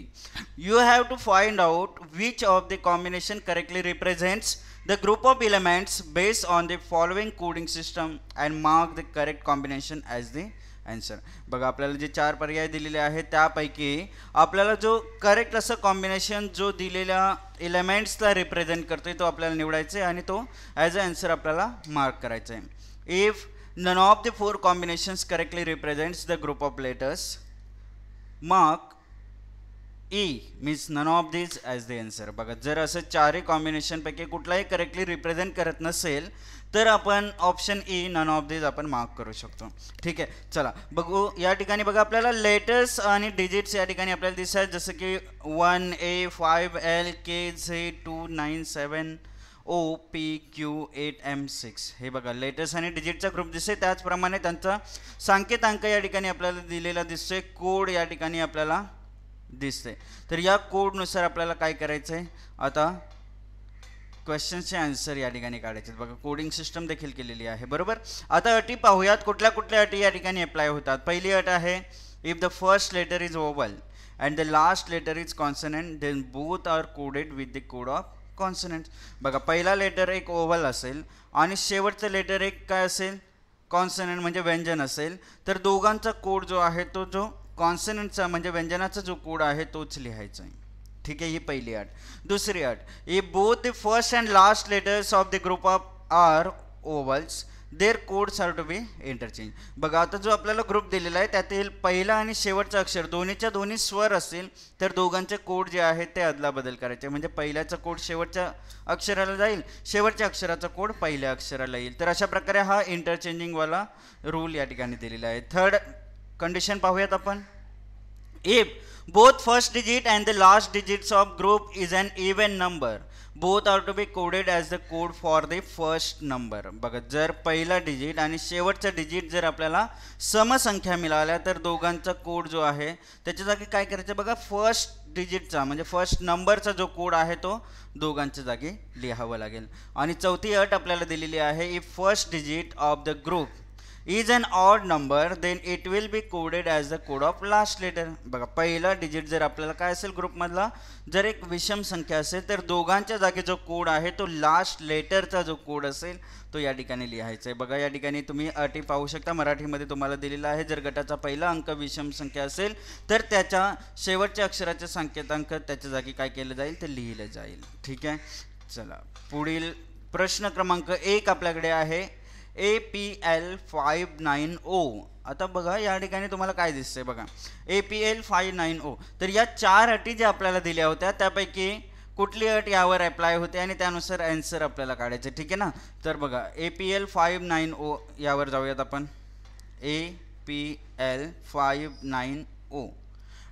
You have to find out which of the combination correctly represents the group of elements based on the following coding system and mark the correct combination as the answer. बघा आपल्याला जे 4 पर्याय दिलेले आहेत त्यापैकी आपल्याला जो करेक्ट असं कॉम्बिनेशन जो दिलेल्या एलिमेंट्सला रिप्रेझेंट करतोय तो आपल्याला निवडायचा आहे आणि तो ॲज अ आन्सर आपल्याला मार्क करायचा आहे. If none of the 4 combinations correctly represents the group of letters, mark E means none of this as the answer. बघा जर असं 4 कॉम्बिनेशनपैकी कुठलाही करेक्टली रिप्रेझेंट करत नसेल तर आपण ऑप्शन E नन ऑफ दिस आपण मार्क करू शकतो. ठीक आहे, चला बघू या ठिकाणी. बघा आपल्याला लेटर्स आणि डिजिट्स या ठिकाणी आपल्याला दिसत आहेत जसं की 1A 5L KZ 297 OPQ8M6. हे बघा लेटर्स आणि डिजिटचा ग्रुप दिसते. त्याचप्रमाणे त्यांचा सांकेतांक या ठिकाणी आपल्याला दिलेला दिसतोय, कोड या ठिकाणी आपल्याला दिसते. तर या कोडनुसार आपल्याला काय करायचं आहे, आता क्वेश्चनचे आन्सर या ठिकाणी काढायचे. बघा कोडिंग सिस्टम देखील केलेली आहे बरोबर. आता अटी पाहूयात कुठल्या कुठल्या अटी या ठिकाणी अप्लाय होतात. पहिली अट आहे if the first letter is vowel and the last letter is consonant then both are coded with the code of consonant. बघा पहिला लेटर एक ओवल असेल आणि शेवटचं लेटर एक काय असेल, कॉन्सनंट म्हणजे व्यंजन असेल, तर दोघांचा कोड जो आहे तो जो कॉन्सनंटचा म्हणजे व्यंजनाचा जो कोड आहे तोच लिहायचा आहे. ठीक आहे, ही पहिली अट. दुसरी अट if both the first and last letters of the group of are vowels their codes are to be interchange. बघा आता जो आपल्याला ग्रुप दिलेला आहे त्यातील पहिला आणि शेवटचा अक्षर दोन्हीच्या दोन्ही स्वर असतील तर दोघांचे कोड जे आहेत ते अदलाबदल करायचे. म्हणजे पहिल्याचा कोड शेवटच्या अक्षराला जाईल, शेवटच्या अक्षराचा कोड पहिल्या अक्षराला येईल. तर अशा प्रकारे हा इंटरचेंजिंगवाला रूल या ठिकाणी दिलेला आहे. थर्ड कंडिशन पाहूयात आपण. If both first digit and the last digits of group is an even number, both are to be coded as the code for the first number. बघा जर पहिला डिजिट आणि शेवटचा डिजिट जर आपल्याला समसंख्या मिळाल्या तर दोघांचा कोड जो आहे त्याच्या जागी काय करायचं, बघा फर्स्ट डिजिटचा म्हणजे फर्स्ट नंबरचा जो कोड आहे तो दोघांच्या जागी लिहावा लागेल. आणि चौथी अट आपल्याला दिलेली आहे if first digit of the group is an odd number then it will be coded as the code of last letter. बघा पहिला डिजिट जर आपल्याला काय असेल ग्रुपमधला जर एक विषम संख्या असेल तर दोघांच्या जागी जो कोड आहे तो लास्ट लेटरचा जो कोड असेल तो या ठिकाणी लिहायचा आहे. बघा या ठिकाणी तुम्ही अटी पाहू शकता, मराठीमध्ये तुम्हाला दिलेला आहे जर गटाचा पहिला अंक विषम संख्या असेल तर त्याच्या शेवटच्या अक्षराचे संकेतांक त्याच्या जागी काय केलं जाईल ते लिहिलं जाईल. ठीक आहे, चला पुढील प्रश्न क्रमांक 1 आपल्याकडे आहे APL59O. आता बघा या ठिकाणी तुम्हाला काय दिसतंय, बघा APL59O. तर या 4 अटी ज्या आपल्याला दिल्या होत्या त्यापैकी कुठली अट यावर अप्लाय होते आणि त्यानुसार आन्सर आपल्याला काढायचं. ठीक आहे ना. तर बघा APL59O यावर जाऊयात आपण. APL59O.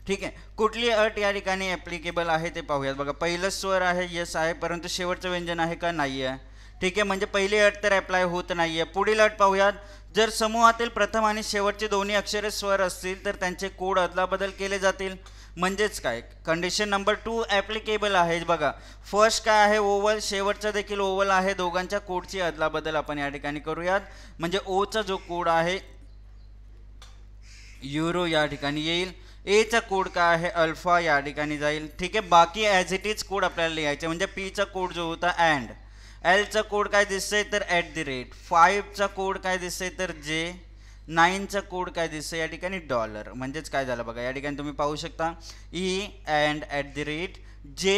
ठीक आहे, कुठली अट या ठिकाणी ॲप्लिकेबल आहे ते पाहूयात. बघा पहिलं स्वर आहे यस आहे परंतु शेवटचं व्यंजन आहे का, नाही आहे. ठीक आहे, म्हणजे पहिली अट तर अप्लाय होत नाही आहे. पुढील अट पाहूयात. जर समूहातील प्रथम आणि शेवटचे दोन्ही अक्षरे स्वर असतील तर त्यांचे कोड अदलाबदल केले जातील. म्हणजेच काय, कंडिशन नंबर 2 ॲप्लिकेबल आहे. बघा फर्स्ट काय आहे ओवल, शेवटचा देखील ओवल आहे, दोघांच्या कोडची अदलाबदल आपण या ठिकाणी करूयात. म्हणजे ओचा जो कोड आहे युरो या ठिकाणी येईल, एचा कोड काय आहे अल्फा या ठिकाणी जाईल. ठीक आहे, बाकी ॲज इट इज कोड आपल्याला लिहायचे. म्हणजे पीचा कोड जो होता अँड, एलचा कोड काय दिसतंय तर @, 5चा कोड काय दिसतंय तर जे, 9चा कोड काय दिसतंय या ठिकाणी $. म्हणजेच काय झालं बघा या ठिकाणी तुम्ही पाहू शकता E अँड $J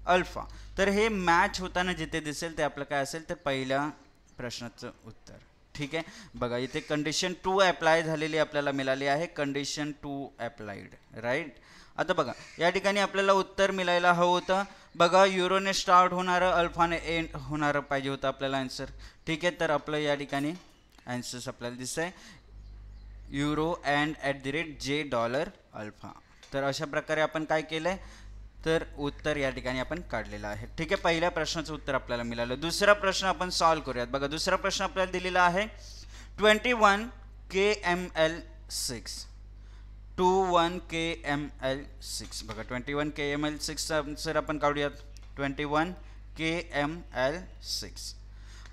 अल्फा. तर हे मॅच होताना जिथे दिसेल ते आपलं काय असेल तर पहिल्या प्रश्नाचं उत्तर. ठीक आहे, बघा इथे कंडिशन 2 अप्लाय झालेली आपल्याला मिळाली आहे, कंडिशन 2 अप्लाइड राईट. आता बघा या ठिकाणी आपल्याला उत्तर मिळायला हवं होतं. बघा युरोने स्टार्ट होणारं अल्फाने एंड होणारं पाहिजे होतं आपल्याला आन्सर. ठीक आहे, तर आपलं या ठिकाणी आन्सर्स आपल्याला दिसतंय युरो अँड @J $अल्फा. तर अशा प्रकारे आपण काय केलंय तर उत्तर या ठिकाणी आपण काढलेलं आहे. ठीक आहे, पहिल्या प्रश्नाचं उत्तर आपल्याला मिळालं. दुसरा प्रश्न आपण सॉल्व्ह करूयात. बघा दुसरा प्रश्न आपल्याला दिलेला आहे 21 KML6 21 KML6. बघा 21 KML6चा आन्सर आपण काढूयात. 21 KML6.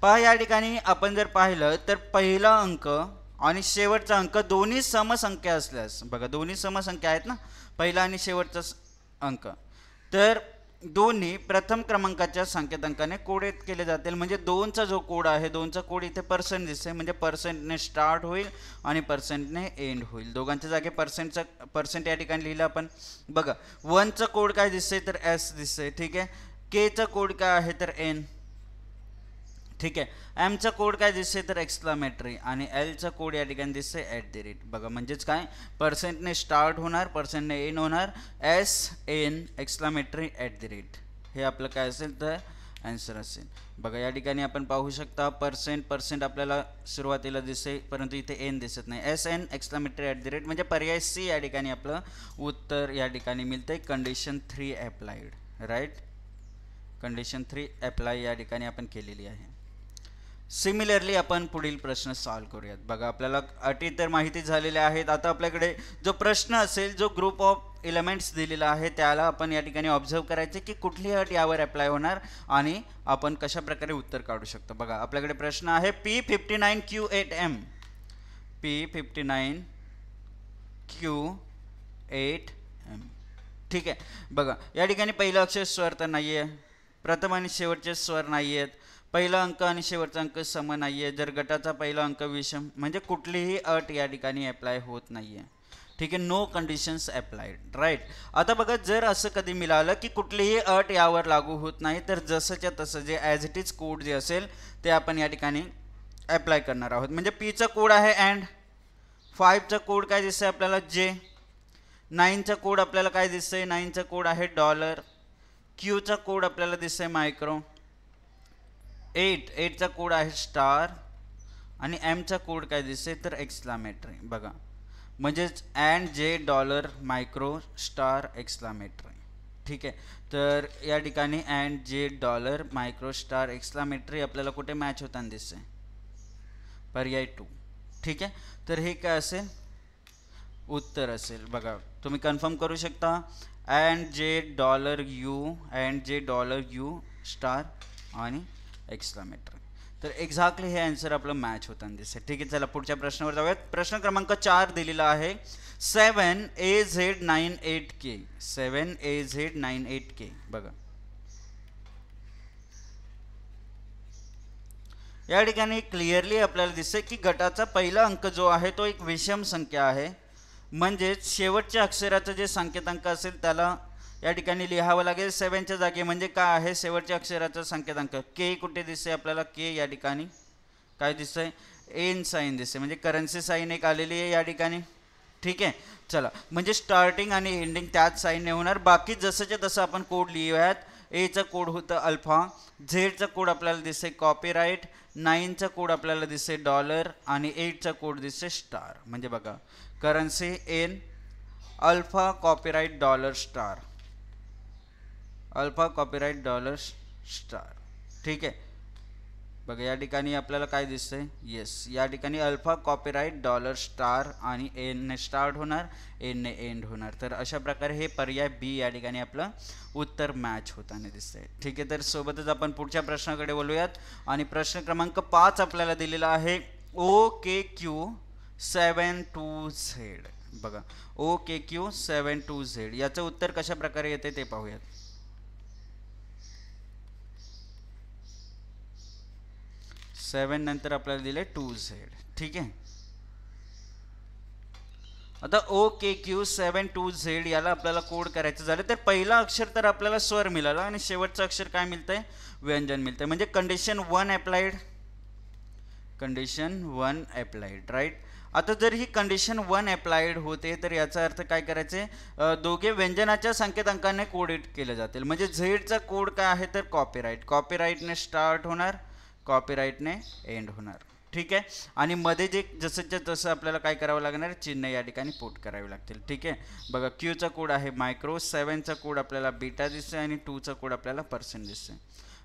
पहा या ठिकाणी आपण जर पाहिलं तर पहिला अंक आणि शेवटचा अंक दोन्ही समसंख्या असल्यास, बघा दोन्ही समसंख्या आहेत ना, पहिला आणि शेवटचा अंक, तर दोन्ही प्रथम क्रमांकाच्या संकेतांकाने कोडेड केले जातील. म्हणजे 2चा जो कोड आहे, 2चा कोड इथे पर्सेंट दिसते, म्हणजे पर्सेंटने स्टार्ट होईल आणि पर्सेंटने एंड होईल. दोघांच्या जागे पर्सेंट या ठिकाणी लिहिलं आपण. बघा 1चा कोड काय दिसते तर एस दिसते. ठीक आहे, केचा कोड काय आहे तर एन. ठीक आहे, एमचा कोड काय दिसते तर एक्सक्लामेटरी आणि एलचा कोड या ठिकाणी दिसते @. बघा म्हणजेच काय, पर्सेंटने स्टार्ट होणार, पर्सेंटने एन होणार, एस एन एक्सक्लामेटरी @. हे आपलं काय असेल तर आन्सर असेल. बघा या ठिकाणी आपण पाहू शकता पर्सेंट आपल्याला सुरुवातीला दिसते, परंतु इथे एन दिसत नाही. S N exclamatory @. म्हणजे पर्याय सी या ठिकाणी आपलं उत्तर या ठिकाणी मिळतंय. Condition 3 applied. Right, condition 3 apply या ठिकाणी आपण केलेली आहे. सिमिलरली आपण पुढील प्रश्न सॉल्व्ह करूयात. बघा आपल्याला अटी तर माहिती झालेल्या आहेत. आता आपल्याकडे जो प्रश्न असेल, जो ग्रुप ऑफ एलिमेंट्स दिलेला आहे, त्याला आपण या ठिकाणी ऑब्झर्व करायचे की कुठली अट यावर अप्लाय होणार आणि आपण कशा प्रकारे उत्तर काढू शकतो. बघा आपल्याकडे प्रश्न आहे P59Q8M. P59Q8M. ठीक आहे, बघा या ठिकाणी पहिलं अक्षर स्वर तर नाही आहे, प्रथम आणि शेवटचे स्वर नाही आहेत, पहिला अंक आणि शेवटचा अंक सम नाही आहे, जर गटाचा पहिला अंक विषम, म्हणजे कुठलीही अट या ठिकाणी अप्लाय होत नाही आहे. ठीक आहे, नो कंडिशन्स अप्लाइड. राईट, आता बघा जर असं कधी मिळालं की कुठलीही अट यावर लागू होत नाही, तर जसंच्या तसं जे ॲज इट इज कोड जे असेल ते आपण या ठिकाणी अप्लाय करणार आहोत. म्हणजे पीचा कोड आहे अँड, 5चा कोड काय दिसतंय आपल्याला जे, 9चा कोड आपल्याला काय दिसतंय, 9चा कोड आहे $, क्यूचा कोड आपल्याला दिसतंय मायक्रो, 8चा कोड आहे स्टार आणि एमचा कोड काय दिसते तर एक्सक्लामेटरी. बघा म्हणजेच $, मायक्रो, स्टार, एक्सक्लामेटरी. ठीक आहे, तर या ठिकाणी $, मायक्रो, स्टार, एक्सक्लामेटरी आपल्याला कुठे मॅच होताना दिसते, पर्याय 2. ठीक आहे, तर हे काय असेल उत्तर असेल. बघा तुम्ही कन्फर्म करू शकता $, स्टार आणि एक्सक्लामेटरी. तर एक्झॅक्टली हे आन्सर आपलं मॅच होताना दिसते. ठीक आहे, चला पुढच्या प्रश्नावर जाऊयात. प्रश्न क्रमांक 4 दिलेला आहे 7AZ98K. 7AZ98K. बघा या ठिकाणी क्लिअरली आपल्याला दिसते की गटाचा पहिला अंक जो आहे तो एक विषम संख्या आहे, म्हणजेच शेवटच्या अक्षराचं जे संकेतांक असेल त्याला या ठिकाणी लिहावं लागेल 7च्या जागी. म्हणजे काय आहे, शेवटच्या अक्षराचा संकेतांक के कुठे दिसते आपल्याला, के या ठिकाणी काय दिसतंय एन साईन दिसते, म्हणजे करन्सी साईन एक आलेली आहे या ठिकाणी. ठीक आहे, चला म्हणजे स्टार्टिंग आणि एंडिंग त्याच साईनने होणार. बाकी जसंच्या तसं आपण कोड लिहूयात. एचा कोड होतं अल्फा, झेडचा कोड आपल्याला दिसते कॉपीराईट, 9चा कोड आपल्याला दिसते $, आणि 8चा कोड दिसते स्टार. म्हणजे बघा currency N, alpha copyright $, alpha copyright $. ठीक आहे, बघा या ठिकाणी आपल्याला काय दिसतंय, येस या ठिकाणी अल्फा कॉपीराईट $, आणि एनने स्टार्ट होणार, एनने एंड होणार. तर अशा प्रकारे हे पर्याय बी या ठिकाणी आपलं उत्तर मॅच होताना दिसतंय. ठीक आहे, तर सोबतच आपण पुढच्या प्रश्नाकडे बोलूयात. आणि प्रश्न क्रमांक 5 आपल्याला दिलेला आहे OKQ72Z. बघा OKQ72Z याचं उत्तर कशा प्रकारे येते ते पाहूयात. 7 नंतर आपल्याला दिले 2Z. ठीक आहे, आता OKQ72Z याला आपल्याला कोड करायचं झालं तर पहिला अक्षर तर आपल्याला स्वर मिळाला आणि शेवटचं अक्षर काय मिळतंय, व्यंजन मिळतंय. म्हणजे condition 1 applied, condition 1 applied. Right, आता जर ही कंडिशन 1 अप्लाइड होते तर याचा अर्थ काय करायचे, दोघे व्यंजनाच्या संकेतांकाने कोडेड केले जातील. म्हणजे झेडचा कोड काय आहे तर कॉपीराईट, कॉपीराईटने स्टार्ट होणार, कॉपीराईटने एंड होणार. ठीक आहे. आणि मध्ये जे जसंच्या तसं आपल्याला काय करावं लागणार, चिन्ह या ठिकाणी पुट करावे लागतील. ठीक आहे. बघा क्यूचा कोड आहे मायक्रो, 7चा कोड आपल्याला बीटा दिसतोय आणि 2चा कोड आपल्याला पर्सेंट दिसतोय.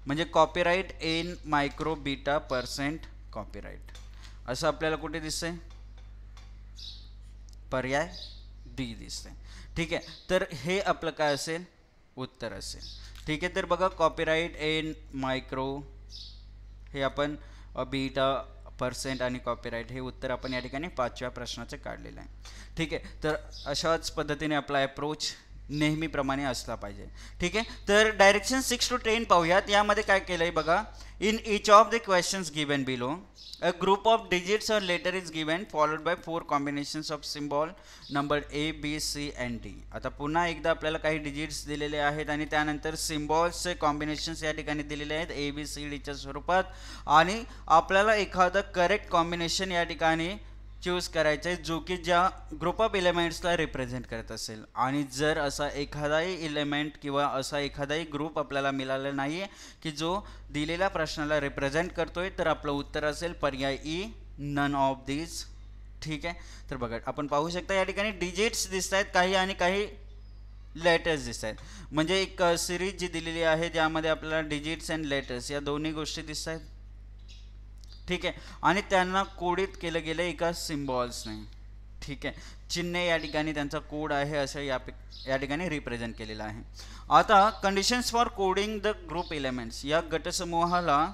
म्हणजे copyright in micro beta percent copyright असं आपल्याला कुठे दिसतंय, पर्याय डी दिसतंय. ठीक आहे. तर हे आपलं काय असेल, उत्तर असेल. ठीक आहे. तर बघा कॉपीराईट इन मायक्रो हे आपण बीटा पर्सेंट आणि कॉपीराईट हे उत्तर आपण या ठिकाणी 5व्या प्रश्नाचे काढलेलं आहे. ठीक आहे. तर अशाच पद्धतीने आपला अप्रोच नेहमीप्रमाणे असला पाहिजे. ठीक आहे. तर डायरेक्शन 6 to 10 पाहूयात. यामध्ये काय केलं आहे बघा, in each of the questions given below a group of digits or letter is given followed by 4 combinations of symbol number A, B, C and D. आता पुन्हा एकदा आपल्याला काही डिजिट्स दिलेले आहेत आणि त्यानंतर सिम्बॉल्सचे कॉम्बिनेशन्स या ठिकाणी दिलेले आहेत A, B, C, D च्या स्वरूपात आणि आपल्याला एखादं करेक्ट कॉम्बिनेशन या ठिकाणी चूज करायचं आहे जो की ज्या ग्रुप ऑफ एलिमेंट्सला रिप्रेझेंट करत असेल. आणि जर असा एखादाही एलिमेंट किंवा असा एखादाही ग्रुप आपल्याला मिळाला नाही आहे की जो दिलेल्या प्रश्नाला रिप्रेझेंट करतोय, तर आपलं उत्तर असेल पर्याय ई, नन ऑफ दिस. ठीक आहे. तर बघा आपण पाहू शकता या ठिकाणी डिजिट्स दिसत आहेत काही आणि काही लेटर्स दिसत आहेत. म्हणजे एक सिरीज जी दिलेली आहे ज्यामध्ये आपल्याला डिजिट्स अँड लेटर्स या दोन्ही गोष्टी दिसत आहेत. ठीक आहे. आणि त्यांना कोडित केलं गेलं एका सिम्बॉल्सने. ठीक आहे. चिन्ह या ठिकाणी त्यांचा कोड आहे असं या ठिकाणी रिप्रेझेंट केलेलं आहे. आता conditions for coding the group elements या गटसमूहाला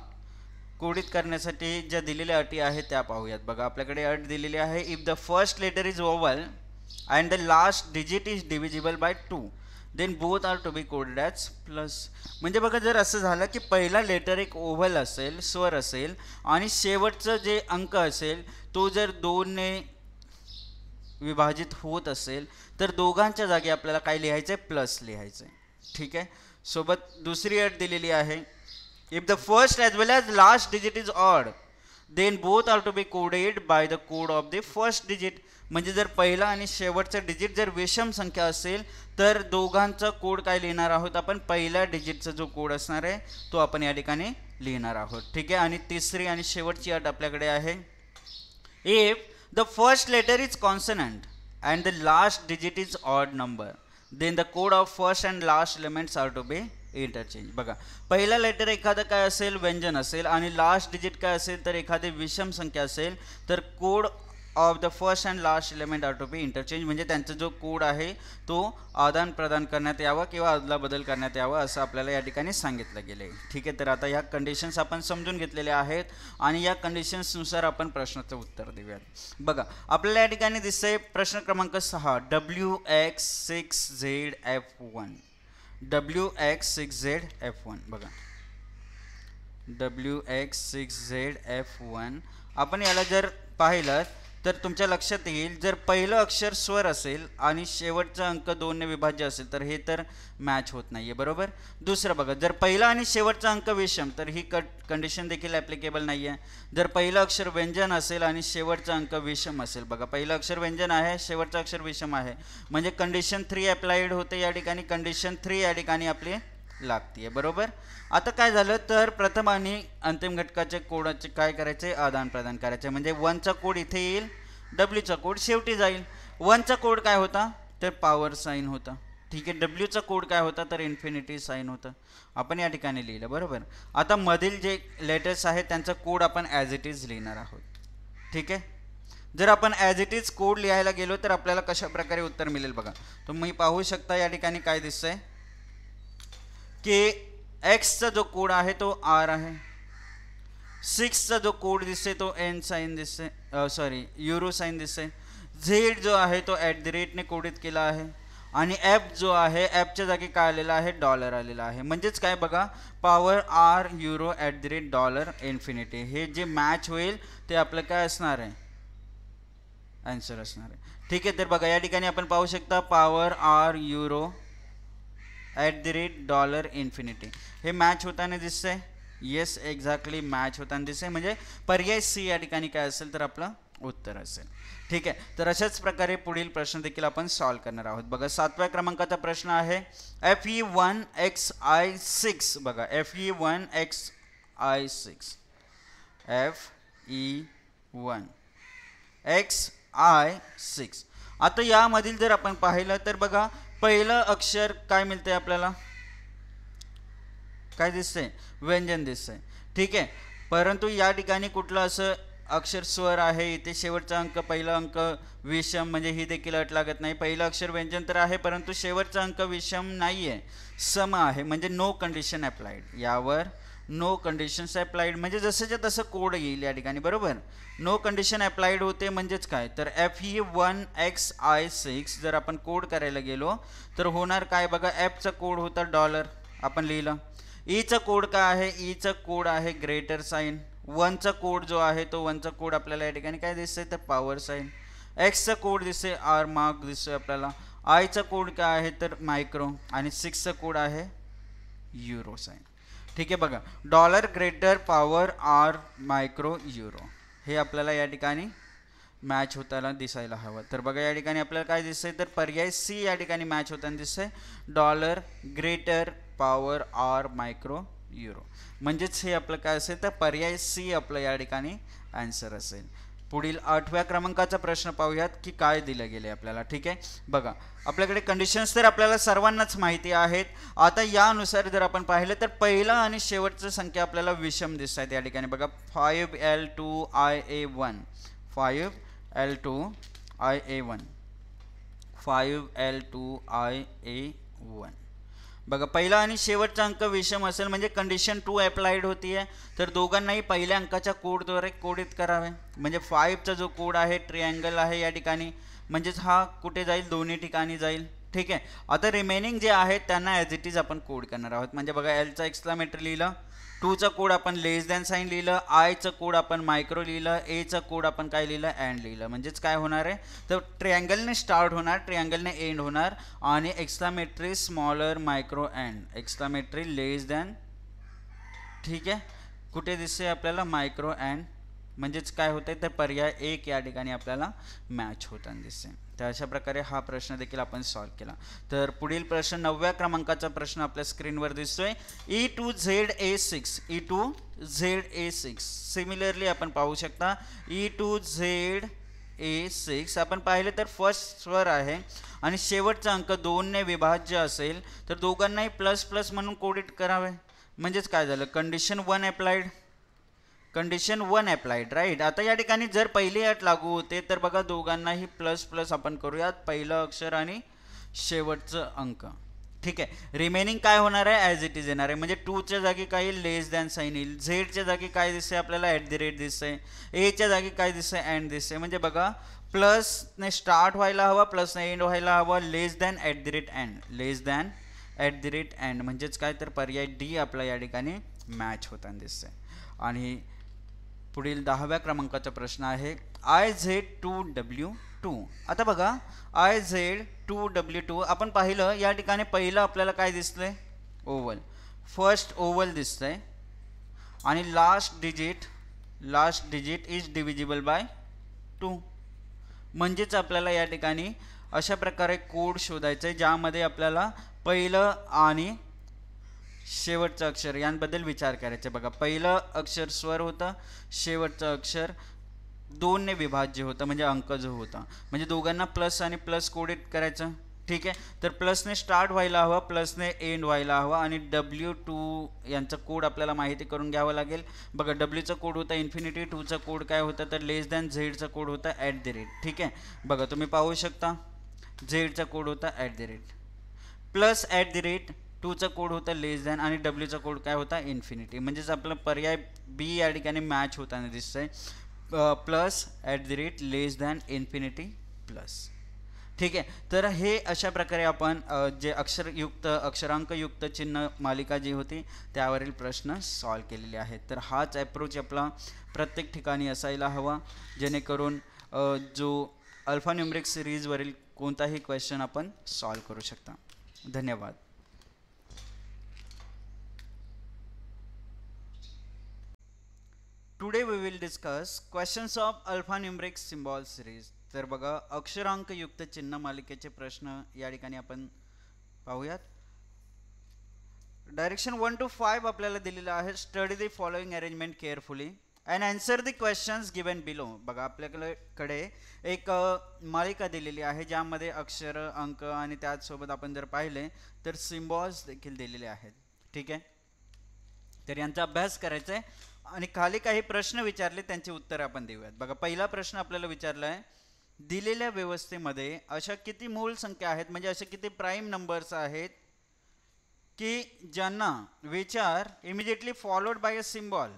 कोडित करण्यासाठी ज्या दिलेल्या अटी आहेत त्या पाहूयात. बघा आपल्याकडे अट दिलेली आहे, if the first letter is vowel and the last digit is divisible by 2 then both are to be coded as plus. म्हणजे बघा जर असं झालं की पहिला लेटर एक ओव्हल असेल, स्वर असेल आणि शेवटचं जे अंक असेल तो जर 2ने विभाजित होत असेल तर दोघांच्या जागी आपल्याला काय लिहायचं आहे, प्लस लिहायचं आहे. ठीक आहे. सोबत दुसरी अट दिलेली आहे, if the first as well as last digit is odd then both are to be coded by the code of the first digit. म्हणजे जर पहिला आणि शेवटचा डिजिट जर विषम संख्या असेल तर दोघांचा कोड काय लिहिणार आहोत आपण, पहिल्या डिजिटचा जो कोड असणार आहे तो आपण या ठिकाणी लिहिणार आहोत. ठीक आहे. आणि तिसरी आणि शेवटची अट आपल्याकडे आहे, if the first letter is consonant and the last digit is odd number then the code of first and last elements are to be interchange. बघा पहिला लेटर एखादं काय असेल, व्यंजन असेल आणि लास्ट डिजिट काय असेल तर एखादी विषम संख्या असेल तर code of the first and last element are to be interchange. म्हणजे त्यांचा जो कोड आहे तो आदान प्रदान करण्यात यावा किंवा अदला बदल करण्यात यावा असं आपल्याला या ठिकाणी सांगितलं गेलं आहे. ठीक आहे. तर आता ह्या कंडिशन्स आपण समजून घेतलेल्या आहेत आणि या कंडिशन्सनुसार आपण प्रश्नाचं उत्तर देऊयात. बघा आपल्याला या ठिकाणी दिसतंय प्रश्न क्रमांक 6, WX6ZF1. WX6ZF1 बघा WX6ZF1 आपण याला जर पाहिलं तर तुमच्या लक्षात येईल, जर पहिलं अक्षर स्वर असेल आणि शेवटचा अंक 2ने विभाज्य असेल तर हे तर मॅच होत नाही आहे, बरोबर. दुसरं बघा, जर पहिला आणि शेवटचा अंक विषम तर ही कंडिशन देखील ॲप्लिकेबल नाही आहे. जर पहिलं अक्षर व्यंजन असेल आणि शेवटचा अंक विषम असेल, बघा पहिलं अक्षर व्यंजन आहे, शेवटचं अक्षर विषम आहे, म्हणजे कंडिशन 3 अप्लाइड होते या ठिकाणी. कंडिशन 3 या ठिकाणी आपली लागते, बरोबर. आता काय झालं तर प्रथम आणि अंतिम घटकाचे कोडाचे काय करायचे, आदान प्रदान करायचे. म्हणजे 1चा कोड इथे येईल, डब्ल्यूचा कोड शेवटी जाईल. 1चा कोड काय होता तर पॉवर साईन होता. ठीक आहे. डब्ल्यूचा कोड काय होता तर इन्फिनिटी साईन होता. आपण या ठिकाणी लिहिलं, बरोबर. आता मधील जे लेटर्स आहेत त्यांचा कोड आपण ॲज इट इज लिहिणार आहोत. ठीक आहे. जर आपण ॲज इट इज कोड लिहायला गेलो तर आपल्याला कशा प्रकारे उत्तर मिळेल बघा. तुम्ही पाहू शकता या ठिकाणी काय दिसतंय की एक्सचा जो कोड आहे तो आर आहे, 6चा जो कोड दिसते तो एन साईन दिसते, सॉरी युरो साईन दिसते. झेड जो आहे तो @ कोडित केला आहे आणि एफ जो आहे एफच्या जागी काय आलेला आहे, डॉलर आलेला आहे. म्हणजेच काय बघा, पॉवर आर युरो $, इन्फिनिटी हे जे मॅच होईल ते आपलं काय असणार आहे, आन्सर असणार आहे. ठीक आहे. तर बघा या ठिकाणी आपण पाहू शकता पॉवर आर युरो $, इन्फिनिटी हे मॅच होताना दिसतंय. येस एक्झॅक्टली मॅच होताना दिसतंय. म्हणजे पर्याय सी या ठिकाणी काय असेल तर आपलं उत्तर असेल. ठीक आहे. तर अशाच प्रकारे पुढील प्रश्न देखील आपण सॉल्व करणार आहोत. बघा 7व्या क्रमांकाचा प्रश्न आहे FE1XI6. बघा FE1XI6 FE1 1 xi6. आता यामधील जर आपण पाहिलं तर बघा पहिलं अक्षर काय मिळतंय आपल्याला, काय दिसतंय, व्यंजन दिसतंय. ठीक आहे, परंतु या ठिकाणी कुठलं असं अक्षर स्वर आहे, इथे शेवटचा अंक पहिला अंक विषम, म्हणजे ही देखील अट लागत नाही. पहिलं अक्षर व्यंजन तर आहे परंतु शेवटचा अंक विषम नाही आहे, सम आहे, म्हणजे नो कंडिशन अप्लाइड. यावर नो कंडिशन्स अप्लाइड म्हणजे जसंच्या तसं कोड येईल या ठिकाणी. बरोबर, नो कंडिशन अप्लाइड होते म्हणजेच काय तर FE1XI6 जर आपण कोड करायला गेलो तर होणार काय बघा, एफचा कोड होता डॉलर, आपण लिहिलं. ईचा कोड काय आहे, ईचा कोड आहे ग्रेटर साइन. 1चा कोड जो आहे तो 1चा कोड आपल्याला या ठिकाणी काय दिसतंय तर पॉवर साइन. एक्सचा कोड दिसतोय आर मार्क दिसतोय आपल्याला. आयचा कोड काय आहे तर मायक्रो आणि 6चा कोड आहे युरो साइन. ठीक आहे, बघा dollar greater power R micro euro हे आपल्याला या ठिकाणी मॅच होताना दिसायला हवं. तर बघा या ठिकाणी आपल्याला काय दिसतंय तर पर्याय सी या ठिकाणी मॅच होताना दिसतंय, dollar greater power R micro euro. म्हणजेच हे आपलं काय असेल तर पर्याय सी आपलं या ठिकाणी आन्सर असेल. पुढील 8व्या क्रमांकाचा प्रश्न पाहूयात की काय दिलं गेले आपल्याला. ठीक आहे, बघा आपल्याकडे कंडिशन्स तर आपल्याला सर्वांनाच माहिती आहेत. आता यानुसार जर आपण पाहिलं तर पहिला आणि शेवटची संख्या आपल्याला विषम दिसत आहेत या ठिकाणी. बघा 5L2IA1 5L2IA1 5L2IA1. बघा पहिला आणि शेवटचा अंक विषम असेल म्हणजे कंडिशन 2 अप्लाइड होतीये, तर दोघांनाही पहिल्या अंकाच्या कोडद्वारे कोडित करावे. म्हणजे 5चा जो कोड आहे ट्रिअँगल आहे या ठिकाणी, म्हणजेच हा कुठे जाईल, दोन्ही ठिकाणी जाईल. ठीक आहे, आता रिमेनिंग जे आहेत त्यांना ॲज इट इज आपण कोड करणार आहोत. म्हणजे बघा एलचा एक्सक्लामेटर लिहिलं, 2चा कोड आपण लेस दॅन साईन लिहिलं, आयचं कोड आपण मायक्रो लिहिलं, एचं कोड आपण काय लिहिलं अँड लिहिलं. म्हणजेच काय होणार आहे तर ट्रिअँगलने स्टार्ट होणार, ट्रिअँगलने एंड होणार आणि exclamatory smaller micro and exclamatory less than. ठीक आहे, कुठे दिसते आपल्याला मायक्रो अँड. म्हणजेच काय होतंय तर पर्याय 1 या ठिकाणी आपल्याला मॅच होताना दिसते. तर अशा प्रकारे हा प्रश्न देखील आपण सॉल्व्ह केला. तर पुढील प्रश्न 9व्या क्रमांकाचा प्रश्न आपल्या स्क्रीनवर दिसतोय. E2ZA6 E2ZA6 सिमिलरली आपण पाहू शकता E2ZA6 आपण पाहिलं तर फर्स्ट स्वर आहे आणि शेवटचा अंक 2 ने विभाज्य असेल तर दोघांनाही प्लस प्लस म्हणून कोडिट करावे. म्हणजेच काय झालं condition 1 applied, condition 1 applied right. आता या ठिकाणी जर पहिली अट लागू होते तर बघा दोघांनाही प्लस प्लस आपण करूयात, पहिलं अक्षर आणि शेवटचं अंक. ठीक आहे, रिमेनिंग काय होणार आहे ॲज इट इज येणार आहे. म्हणजे 2च्या जागी काय येईल लेस दॅन साईन येईल, झेडच्या जागी काय दिसतंय आपल्याला @ दिसतंय, एच्या जागी काय दिसतंय अँड दिसतंय. म्हणजे बघा प्लसने स्टार्ट व्हायला हवा, प्लसने एंड व्हायला हवा, less than @ and less than @ and. म्हणजेच काय तर पर्याय डी आपला या ठिकाणी मॅच होताना दिसतंय. आणि पुढील 10व्या क्रमांकाचा प्रश्न आहे IZ2W2. आता बघा IZ2W2 आपण पाहिलं या ठिकाणी पहिलं आपल्याला काय दिसतंय ओव्हल, फर्स्ट ओव्हल दिसतंय आणि last digit is divisible by 2. म्हणजेच आपल्याला या ठिकाणी अशा प्रकारे कोड शोधायचा आहे ज्यामध्ये आपल्याला पहिलं आणि शेवटचं अक्षर यांबद्दल विचार करायचा. बघा पहिलं अक्षर स्वर होतं, शेवटचं अक्षर 2 ने विभाज्य होतं म्हणजे अंक जो होता, म्हणजे दोघांना प्लस आणि प्लस कोडिट करायचं. ठीक आहे, तर प्लसने स्टार्ट व्हायला हवा, प्लसने एंड व्हायला हवा आणि W2 यांचा कोड आपल्याला माहिती करून घ्यावं लागेल. बघा Wचा कोड होता इन्फिनिटी, 2चा कोड काय होता तर लेस दॅन, झेडचा कोड होता @ ठीक आहे, बघा तुम्ही पाहू शकता झेडचा कोड होता @ प्लस @ 2चा कोड होता लेस दॅन आणि Wचा कोड काय होता इन्फिनिटी. म्हणजेच आपला पर्याय बी या ठिकाणी मॅच होताना दिसतंय, प्लस @ लेस दॅन इन्फिनिटी प्लस. ठीक आहे, तर हे अशा प्रकारे आपण जे अक्षरांकयुक्त चिन्ह मालिका जी होती त्यावरील प्रश्न सॉल्व्ह केलेले आहेत. तर हाच ॲप्रोच आपला प्रत्येक ठिकाणी असायला हवा जेणेकरून जो अल्फान्यूमरिक सिरीजवरील कोणताही क्वेश्चन आपण सॉल्व्ह करू शकता. धन्यवाद. Today we will discuss questions of alphanumeric symbol series. तर बघा अक्षरांकयुक्त चिन्ह मालिकेचे प्रश्न या ठिकाणी आपण पाहूयात. डायरेक्शन 1 to 5 आपल्याला दिलेलं आहे. Study the following arrangement carefully. And answer the questions given below. बघा आपल्याकडे एक मालिका दिलेली आहे ज्यामध्ये अक्षर, अंक आणि त्याचसोबत आपण जर पाहिले तर सिम्बॉल्स देखील दिलेले आहेत. ठीक आहे, तर यांचा अभ्यास करायचा आहे आणि खाली काही प्रश्न विचारले त्यांची उत्तरं आपण देऊयात. बघा पहिला प्रश्न आपल्याला विचारला आहे, दिलेल्या व्यवस्थेमध्ये अशा किती मूळ संख्या आहेत, म्हणजे असे किती प्राईम नंबर्स आहेत की ज्यांना विचार immediately followed bye a symbol,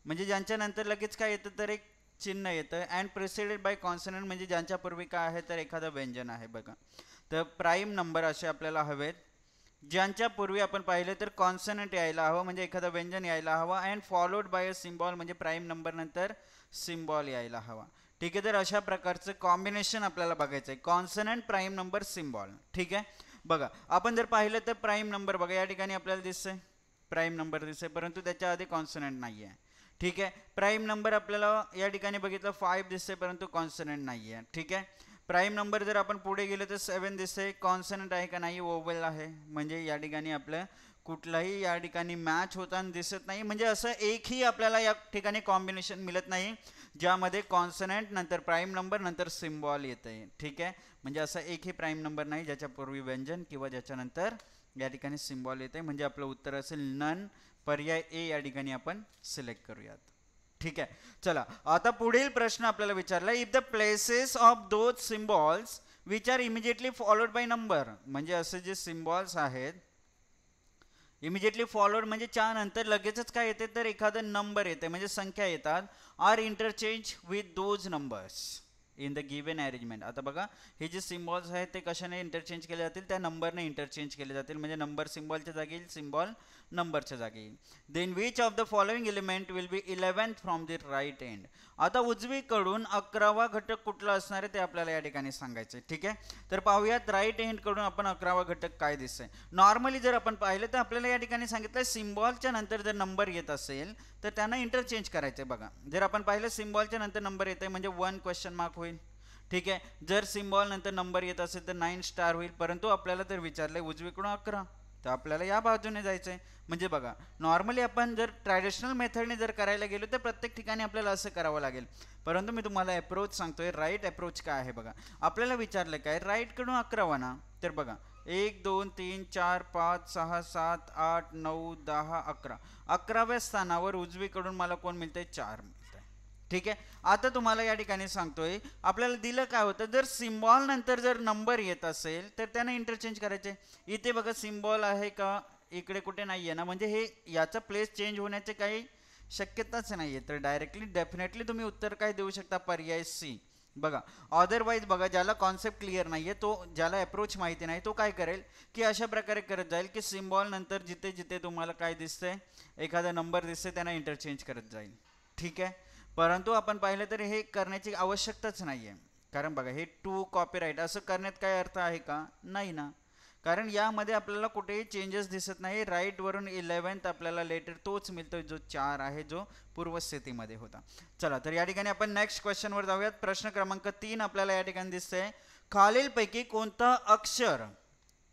म्हणजे ज्यांच्या नंतर लगेच काय येतं तर एक चिन्ह येतं, अँड प्रिसिडेड बाय कॉन्सनंट, म्हणजे ज्यांच्या पूर्वी काय आहे तर एखादं व्यंजन आहे. बघा तर प्राईम नंबर असे आपल्याला हवेत ज्यांच्या पूर्वी आपण पाहिले तर कॉन्सनंट यायला हवं, म्हणजे एखादं व्यंजन यायला हवं, and followed by a symbol, म्हणजे प्राईम नंबर नंतर सिम्बॉल यायला हवा. ठीक आहे, तर अशा प्रकारचं कॉम्बिनेशन आपल्याला बघायचं आहे, कॉन्सनंट, प्राईम नंबर, सिम्बॉल. ठीक आहे, बघा आपण जर पाहिलं तर प्राईम नंबर बघा या ठिकाणी आपल्याला दिसतंय, प्राईम नंबर दिसतंय, परंतु त्याच्या आधी कॉन्सनंट नाही आहे. ठीक आहे, प्राईम नंबर आपल्याला या ठिकाणी बघितलं 5 दिसते परंतु कॉन्सनंट नाही आहे. ठीक आहे, प्राईम नंबर जर आपण पुढे गेलो तर 7 दिसते, कॉन्सनंट आहे का नाही, ओवल आहे, म्हणजे या ठिकाणी आपलं कुठलाही या ठिकाणी मॅच होताना दिसत नाही, म्हणजे असं एकही आपल्याला या ठिकाणी कॉम्बिनेशन मिळत नाही ज्यामध्ये कॉन्सनंट नंतर प्राईम नंबर नंतर सिम्बॉल येते. ठीक आहे, म्हणजे असा एकही प्राईम नंबर नाही ज्याच्या पूर्वी व्यंजन किंवा ज्याच्यानंतर या ठिकाणी सिम्बॉल येते, म्हणजे आपलं उत्तर असेल नन, पर्याय ए या ठिकाणी आपण सिलेक्ट करूयात. ठीक आहे, चला आता पुढील प्रश्न आपल्याला विचारला, if the places of those symbols which are immediately followed by number, म्हणजे असे जे सिम्बॉल्स आहेत इमिजिएटली फॉलोड म्हणजे च्या नंतर लगेचच काय येते तर एखादं नंबर येते, म्हणजे संख्या येतात, are interchange with those numbers in the given arrangement. आता बघा हे जे सिम्बॉल्स आहेत ते कशाने इंटरचेंज केले जातील, त्या नंबरने इंटरचेंज केले जातील, म्हणजे नंबर सिम्बॉलच्या जागी येईल, सिम्बॉल नंबरच्या जागी येईल. Then which of the following element will be 11th from the right end. आता उजवीकडून 11वा घटक कुठला असणार आहे ते आपल्याला या ठिकाणी सांगायचं आहे. ठीक आहे, तर पाहूयात राईट हँड कडून आपण 11वा घटक काय दिसतंय. नॉर्मली जर आपण पाहिलं तर आपल्याला या ठिकाणी सांगितलं सिम्बॉलच्या नंतर जर नंबर येत असेल तर त्यांना इंटरचेंज करायचे. बघा जर आपण पाहिलं सिम्बॉलच्या नंतर नंबर येते म्हणजे 1 क्वेश्चन मार्क होईल. ठीक आहे, जर सिम्बॉल नंतर नंबर येत असेल तर 9 स्टार होईल, परंतु आपल्याला तर विचारलंय उजवीकडून 11, तर आपल्याला या बाजूने जायचं आहे. म्हणजे बघा नॉर्मली आपण जर ट्रॅडिशनल मेथडने जर करायला गेलो तर प्रत्येक ठिकाणी आपल्याला असं करावं लागेल, परंतु मी तुम्हाला अप्रोच सांगतोय, राईट अप्रोच काय आहे. बघा आपल्याला विचारलं काय राईटकडून 11 ना, तर बघा 1 2 3 4 5 6 7 8 9 10 11, 11व्या स्थानावर उजवीकडून मला कोण मिळतंय 4 मिळतंय. ठीक आहे, आता तुम्हाला या ठिकाणी सांगतोय आपल्याला दिलं काय होतं, जर सिम्बॉल नंतर जर नंबर येत असेल तर त्याने इंटरचेंज करायचे. इथे बघा सिम्बॉल आहे का, इकडे कुठे नाही आहे ना, म्हणजे हे याचा प्लेस चेंज होण्याचे काही शक्यताच नाही आहे, तर डायरेक्टली डेफिनेटली तुम्ही उत्तर काय देऊ शकता, पर्याय सी. बघा अदरवाईज बघा ज्याला कॉन्सेप्ट क्लिअर नाही आहे, तो ज्याला अप्रोच माहिती नाही तो काय करेल की अशा प्रकारे करत जाईल की सिम्बॉल नंतर जिथे जिथे तुम्हाला काय दिसतंय एखादा नंबर दिसतंय त्यांना इंटरचेंज करत जाईल. ठीक आहे, परंतु आपण पाहिलं तर हे करण्याची आवश्यकताच नाही आहे, कारण बघा हे टू कॉपीराईट असं करण्यात काय अर्थ आहे का, नाही ना, कारण यामध्ये आपल्याला कुठेही चेंजेस दिसत नाही. राईटवरून 11th आपल्याला लेटर तोच मिळतोय जो 4 आहे, जो पूर्वस्थितीमध्ये होता. चला तर या ठिकाणी आपण नेक्स्ट क्वेश्चनवर जाऊयात. प्रश्न क्रमांक 3 आपल्याला या ठिकाणी दिसतंय, खालीलपैकी कोणतं अक्षर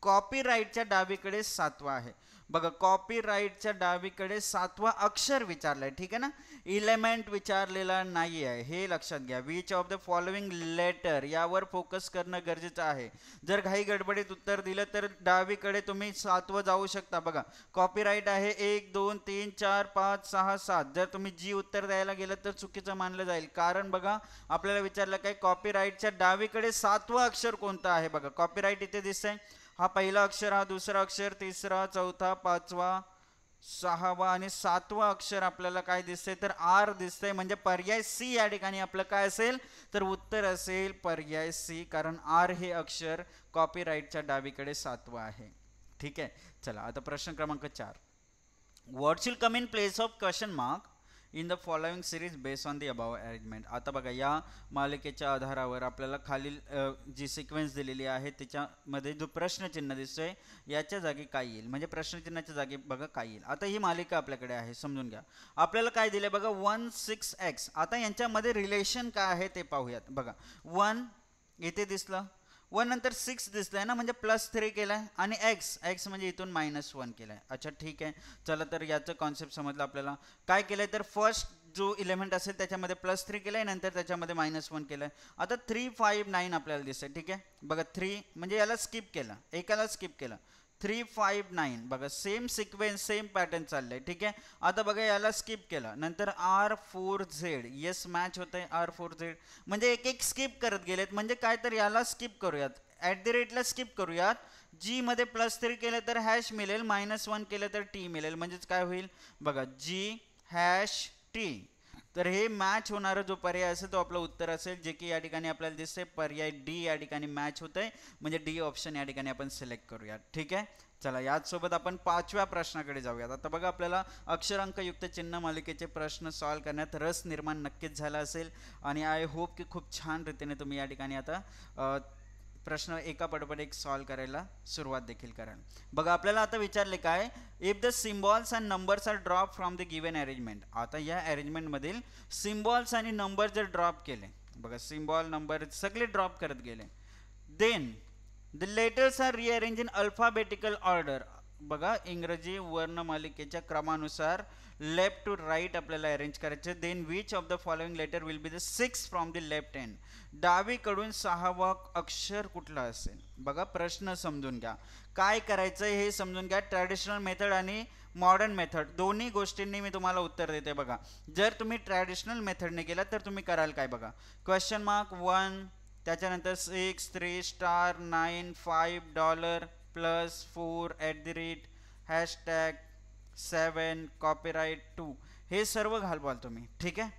कॉपीराईटच्या डावीकडे 7वा आहे. बघा कॉपीराईटच्या डावीकडे 7वा अक्षर विचारलाय. ठीक आहे ना, इलेमेंट विचारलेला नाही आहे, हे लक्षात घ्या. Which of the following letter यावर फोकस करणं गरजेचं आहे. जर घाई गडबडीत उत्तर दिलं तर डावीकडे तुम्ही 7वं जाऊ शकता. बघा कॉपीराईट आहे 1 2 3 4 5 6 7, जर तुम्ही जी उत्तर द्यायला गेलं तर चुकीचं मानलं जाईल, कारण बघा आपल्याला विचारलं काय कॉपीराईटच्या डावीकडे 7वं अक्षर कोणतं आहे. बघा कॉपीराईट इथे दिसतंय, हा पहिला अक्षर, हा दुसरा अक्षर, तिसरा, चौथा, 5वा, 6वा आणि 7वा अक्षर आपल्याला काय दिसतंय तर आर दिसतंय, म्हणजे पर्याय सी या ठिकाणी आपलं काय असेल तर उत्तर असेल पर्याय सी, कारण आर हे अक्षर कॉपीराईटच्या डावीकडे 7वा आहे. ठीक आहे, चला आता प्रश्न क्रमांक 4, what will come in place of question mark in the following series based on the above arrangement. आता बघा या मालिकेच्या आधारावर आपल्याला खालील जी सिक्वेन्स दिलेली आहे त्याच्यामध्ये जो प्रश्नचिन्ह दिसतोय याच्या जागी काय येईल, म्हणजे प्रश्नचिन्हाच्या जागी बघा काय येईल. आता ही मालिका आपल्याकडे आहे, समजून घ्या. आपल्याला काय दिले बघा 1 6x. आता यांच्यामध्ये रिलेशन काय आहे ते पाहूयात. बघा 1 इथे दिसलं, 1 नंतर 6 दिसलाय ना, म्हणजे +3 केलाय, आणि x म्हणजे इथून -1 केलाय. अच्छा ठीक आहे, चला तर याचं कॉन्सेप्ट समजलं आपल्याला. काय केलंय तर फर्स्ट जो एलिमेंट असेल त्याच्यामध्ये +3 केलंय, नंतर त्याच्यामध्ये -1 केलंय. आता 3, 5, 9 आपल्याला दिसतंय. ठीक आहे, बघा 3 म्हणजे याला स्किप केलं, एकाला स्किप केलं. 3, 5, 9 बघा सेम सिक्वेन्स सेम पॅटर्न चाललंय. ठीक आहे, आता बघा याला स्किप केलं, नंतर R4Z येस मॅच होतंय R4Z. म्हणजे एक एक स्किप करत गेलेत. म्हणजे काय, तर याला स्किप करूयात, @ला स्किप करूयात. G मध्ये +3 केलं तर हॅश मिळेल, -1 केलं तर T मिळेल. म्हणजेच काय होईल बघा G#T. तर हे मॅच होणारा जो पर्याय असेल तो आपलं उत्तर असेल, जे की या ठिकाणी आपल्याला दिसतंय पर्याय डी या ठिकाणी मॅच होतंय. म्हणजे डी ऑप्शन या ठिकाणी आपण सिलेक्ट करूयात. ठीक आहे, चला याचसोबत आपण 5व्या प्रश्नाकडे जाऊयात. आता बघा आपल्याला अक्षरांकयुक्त चिन्ह मालिकेचे प्रश्न सॉल्व करण्यात रस निर्माण नक्कीच झाला असेल आणि आय होप की खूप छान रीतीने तुम्ही या ठिकाणी आता प्रश्न एका पाठोपाठ एक सॉल्व करायला सुरुवात देखील कराल. बघा आपल्याला आता विचारले काय, if the symbols and numbers are drop from the given arrangement. आता या अरेंजमेंटमधील सिम्बॉल्स आणि नंबर जर ड्रॉप केले, बघा सिम्बॉल नंबर सगळे ड्रॉप करत गेले, then the letters are rearrange in alphabetical order. बघा इंग्रजी वर्णमालिकेच्या क्रमानुसार लेफ्ट टू राईट आपल्याला अरेंज करायचे. Then which of the following letter will be the 6 from the left hand. डावीकडून 6वा अक्षर कुठला असेल. बघा प्रश्न समजून घ्या, काय करायचं हे समजून घ्या. ट्रॅडिशनल मेथड आणि मॉडर्न मेथड दोन्ही गोष्टींनी मी तुम्हाला उत्तर देते. बघा जर तुम्ही ट्रॅडिशनल मेथडने केला तर तुम्ही कराल काय, बघा $1, त्याच्यानंतर 6, 3, स्टार, 9, 5, $, +4, #7, कॉपीराइट 2 हे सर्व घालवाल तुम्ही. ठीक आहे,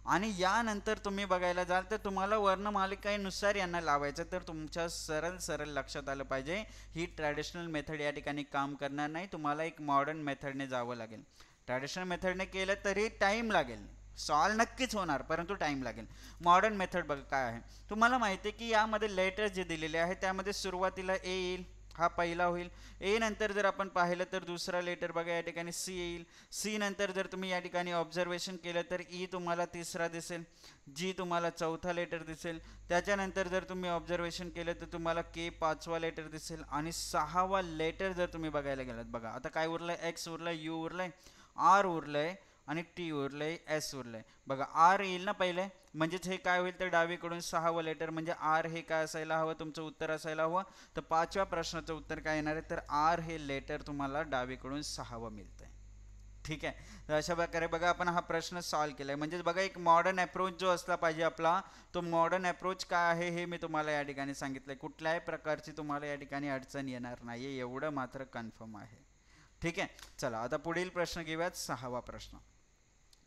आणि यानंतर तुम्ही बघायला जाल तर तुम्हाला वर्णमालिकेनुसार यांना लावायचं. तर तुमच्या सरळ लक्षात आलं पाहिजे ही ट्रॅडिशनल मेथड या ठिकाणी काम करणार नाही. तुम्हाला एक मॉडर्न मेथडने जावं लागेल. ट्रॅडिशनल मेथडने केलं तरी टाईम लागेल, सॉल्व नक्कीच होणार परंतु टाईम लागेल. मॉडर्न मेथड बघा काय आहे, तुम्हाला माहिती आहे की यामध्ये लेटर जे दिलेले आहे त्यामध्ये सुरुवातीला ए येईल, हा पहिला होईल. ए नंतर जर आपण पाहिलं तर दुसरा लेटर बघा या ठिकाणी सी येईल. सी नंतर जर तुम्ही या ठिकाणी ऑब्झर्वेशन केलं तर ई तुम्हाला तिसरा दिसेल, जी तुम्हाला चौथा लेटर दिसेल. त्याच्यानंतर जर तुम्ही ऑब्झर्वेशन केलं तर तुम्हाला के 5वा लेटर दिसेल आणि 6वा लेटर जर तुम्ही बघायला गेलात, बघा आता काय उरलंय, एक्स उरलंय, यू उरलंय, आर उरलंय आणि टी उरलंय, एस उरलंय. बघा आर येईल ना पहिले, म्हणजेच हे काय होईल तर डावीकडून 6वा लेटर म्हणजे आर हे काय असायला हवं, तुमचं उत्तर असायला हवं. तर 5व्या प्रश्नाचं उत्तर काय येणार आहे तर आर हे लेटर तुम्हाला डावीकडून 6वं मिळतंय. ठीक आहे, तर अशा प्रकारे बघा आपण हा प्रश्न सॉल्व केलाय. म्हणजेच बघा एक मॉडर्न अप्रोच जो असला पाहिजे आपला, तो मॉडर्न अप्रोच काय आहे हे मी तुम्हाला या ठिकाणी सांगितलंय. कुठल्याही प्रकारची तुम्हाला या ठिकाणी अडचण येणार नाही, एवढं मात्र कन्फर्म आहे. ठीक आहे, चला आता पुढील प्रश्न घेऊयात, 6वा प्रश्न.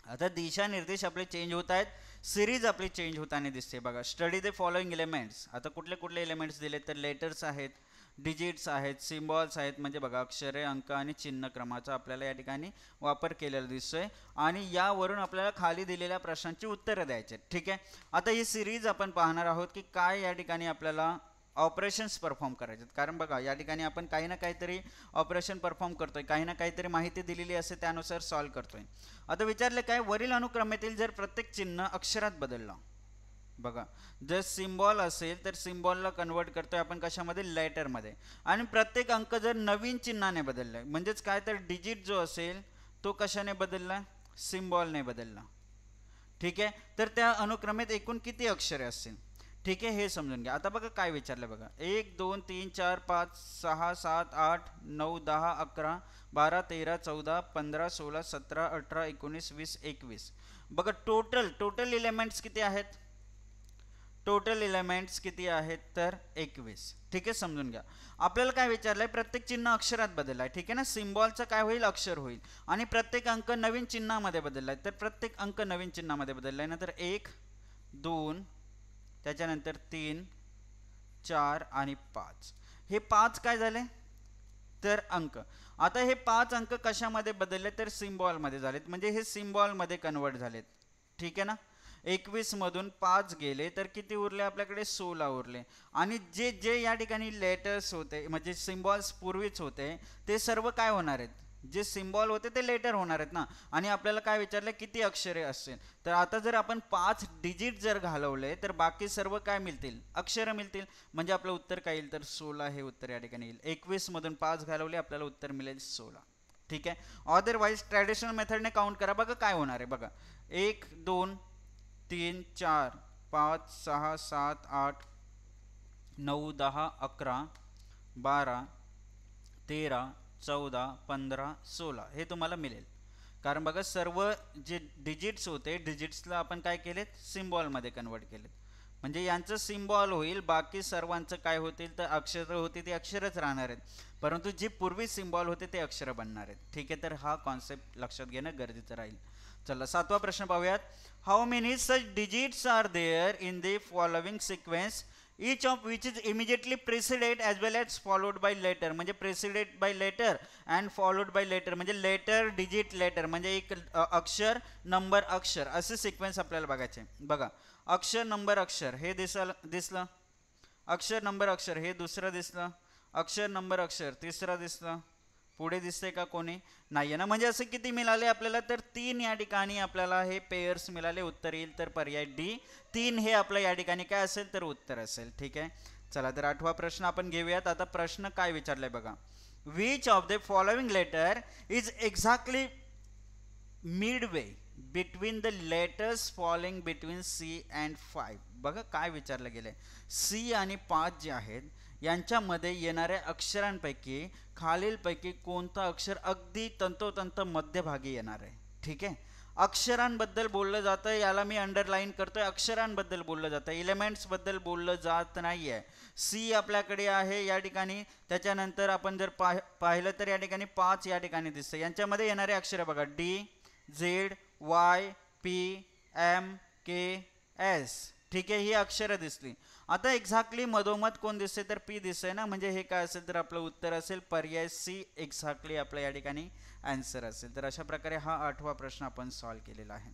आता दिशानिर्देश आपले चेंज होत आहेत, सिरीज आपली चेंज होताना दिसते. बघा स्टडी द फॉलोइंग एलिमेंट्स. आता कुठले कुठले एलिमेंट्स दिले तर लेटर्स आहेत, डिजिट्स आहेत, सिम्बॉल्स आहेत. म्हणजे बघा अक्षरे, अंक आणि चिन्ह क्रमाचा आपल्याला या ठिकाणी वापर केलेला दिसतोय आणि यावरून आपल्याला खाली दिलेल्या प्रश्नांची उत्तरं द्यायची. ठीक आहे, आता ही सिरीज आपण पाहणार आहोत की काय या ठिकाणी आपल्याला ऑपरेशन्स परफॉर्म करायचे. कारण बघा या ठिकाणी आपण काही ना काहीतरी ऑपरेशन परफॉर्म करतोय, काही ना काहीतरी माहिती दिलेली असते त्यानुसार सॉल्व करतोय. आता विचारले काय, वरील अनुक्रमेतील जर प्रत्येक चिन्ह अक्षरात बदललं, बघा जर सिम्बॉल असेल तर सिम्बॉलला कन्वर्ट करतोय आपण कशामध्ये, लेटरमध्ये. आणि प्रत्येक अंक जर नवीन चिन्हाने बदललाय, म्हणजेच काय तर डिजिट जो असेल तो कशाने बदलला, सिम्बॉलने बदलला. ठीक आहे, तर त्या अनुक्रमेत एकूण किती अक्षरे असतील. ठीक आहे, हे समजून घ्या. आता बघा काय विचारलं, बघा 1 2 3 4 5 6 7 8 9 10 11 12 13 14 15 16 17 18 19 20 21. बघा टोटल एलिमेंट्स किती आहेत, टोटल एलिमेंट्स किती आहेत तर 21. ठीक आहे, समजून घ्या. आपल्याला काय विचारलंय, प्रत्येक चिन्ह अक्षरात बदललाय. ठीक आहे ना, सिम्बॉलचं काय होईल, अक्षर होईल. आणि प्रत्येक अंक नवीन चिन्हामध्ये बदललाय, तर प्रत्येक अंक नवीन चिन्हामध्ये बदललाय. नंतर 1 2 त्याच्यानंतर 3 4 आणि 5. हे 5 काय झाले तर अंक. आता हे 5 अंक कशामध्ये बदलले तर सिम्बॉलमध्ये झालेत, म्हणजे हे सिम्बॉलमध्ये कन्वर्ट झालेत. ठीक आहे ना, 21 मधून 5 गेले तर किती उरले आपल्याकडे, 16 उरले. आणि जे जे या ठिकाणी लेटर्स होते म्हणजे सिम्बॉल्स पूर्वीच होते ते सर्व काय होणार आहेत, जे सिम्बॉल होते ते लेटर होणार आहेत ना. आणि आपल्याला काय विचारलं किती अक्षरे असतील, तर आता जर आपण 5 डिजिट जर घालवले तर बाकी सर्व काय मिळतील, अक्षरं मिळतील. म्हणजे आपलं उत्तर काय येईल तर 16 हे उत्तर या ठिकाणी येईल. 21 मधून 5 घालवले आपल्याला उत्तर मिळेल 16. ठीक आहे, अदरवाईज ट्रॅडिशनल मेथडने काउंट करा, बघा काय होणार आहे. बघा 1 2 3 4 5 6 7 8 9 10 11 12 13 14 15 16 हे तुम्हाला मिळेल. कारण बघा सर्व जे डिजिट्स होते डिजिट्सला आपण काय केलेत सिम्बॉलमध्ये कन्वर्ट केलेत. म्हणजे यांचं सिम्बॉल होईल, बाकी सर्वांचं काय होतील तर अक्षर होती ते अक्षरच राहणार आहेत, परंतु जे पूर्वी सिम्बॉल होते ते अक्षर बनणार आहेत. ठीक आहे, तर हा कॉन्सेप्ट लक्षात घेणं गरजेचं राहील. चला 7वा प्रश्न पाहूयात. How many such digits are there in the following sequence each of which is immediately preceded as well as followed by letter. म्हणजे preceded by letter and followed by letter म्हणजे लेटर डिजिट लेटर म्हणजे एक अक्षर नंबर अक्षर असे सिक्वेन्स आपल्याला बघायचे. बघा अक्षर नंबर अक्षर हे दिसलं, अक्षर नंबर अक्षर हे दुसरं दिसलं, अक्षर नंबर अक्षर तिसरं दिसलं, पुढे दिसते का कोणी नाही आहे ना. म्हणजे असं किती मिळाले आपल्याला तर 3 या ठिकाणी आपल्याला हे पेयर्स मिळाले. उत्तर येईल तर पर्याय डी 3 हे आपलं या ठिकाणी काय असेल तर उत्तर असेल. ठीक आहे, चला तर 8वा प्रश्न आपण घेऊयात. आता प्रश्न काय विचारलाय बघा. Which of the following letter is exactly midway between the letters following between C and 5. बघा काय विचारलं गेलंय. सी आणि 5 जे आहेत यांच्यामध्ये येणाऱ्या अक्षरांपैकी खालीलपैकी कोणतं अक्षर अगदी तंतोतंत मध्यभागी येणार आहे. ठीक आहे, अक्षरांबद्दल बोललं जातं, याला मी अंडरलाईन करतोय. अक्षरांबद्दल बोललं जातं, एलिमेंट्स बद्दल बोललं जात नाही आहे. सी आपल्याकडे आहे या ठिकाणी, त्याच्यानंतर आपण जर पाहिलं तर या ठिकाणी 5 या ठिकाणी दिसतं. यांच्यामध्ये येणारे अक्षर बघा D Z Y P M K S. ठीक आहे, ही अक्षरं दिसली. आता एक्झॅक्टली मधोमध कोण दिसते तर पी दिसते ना, म्हणजे हे काय असेल तर आपलं उत्तर असेल पर्याय सी एक्झॅक्टली आपल्या या ठिकाणी आन्सर असेल. तर अशा प्रकारे हा 8वा प्रश्न आपण सॉल्व केलेला आहे.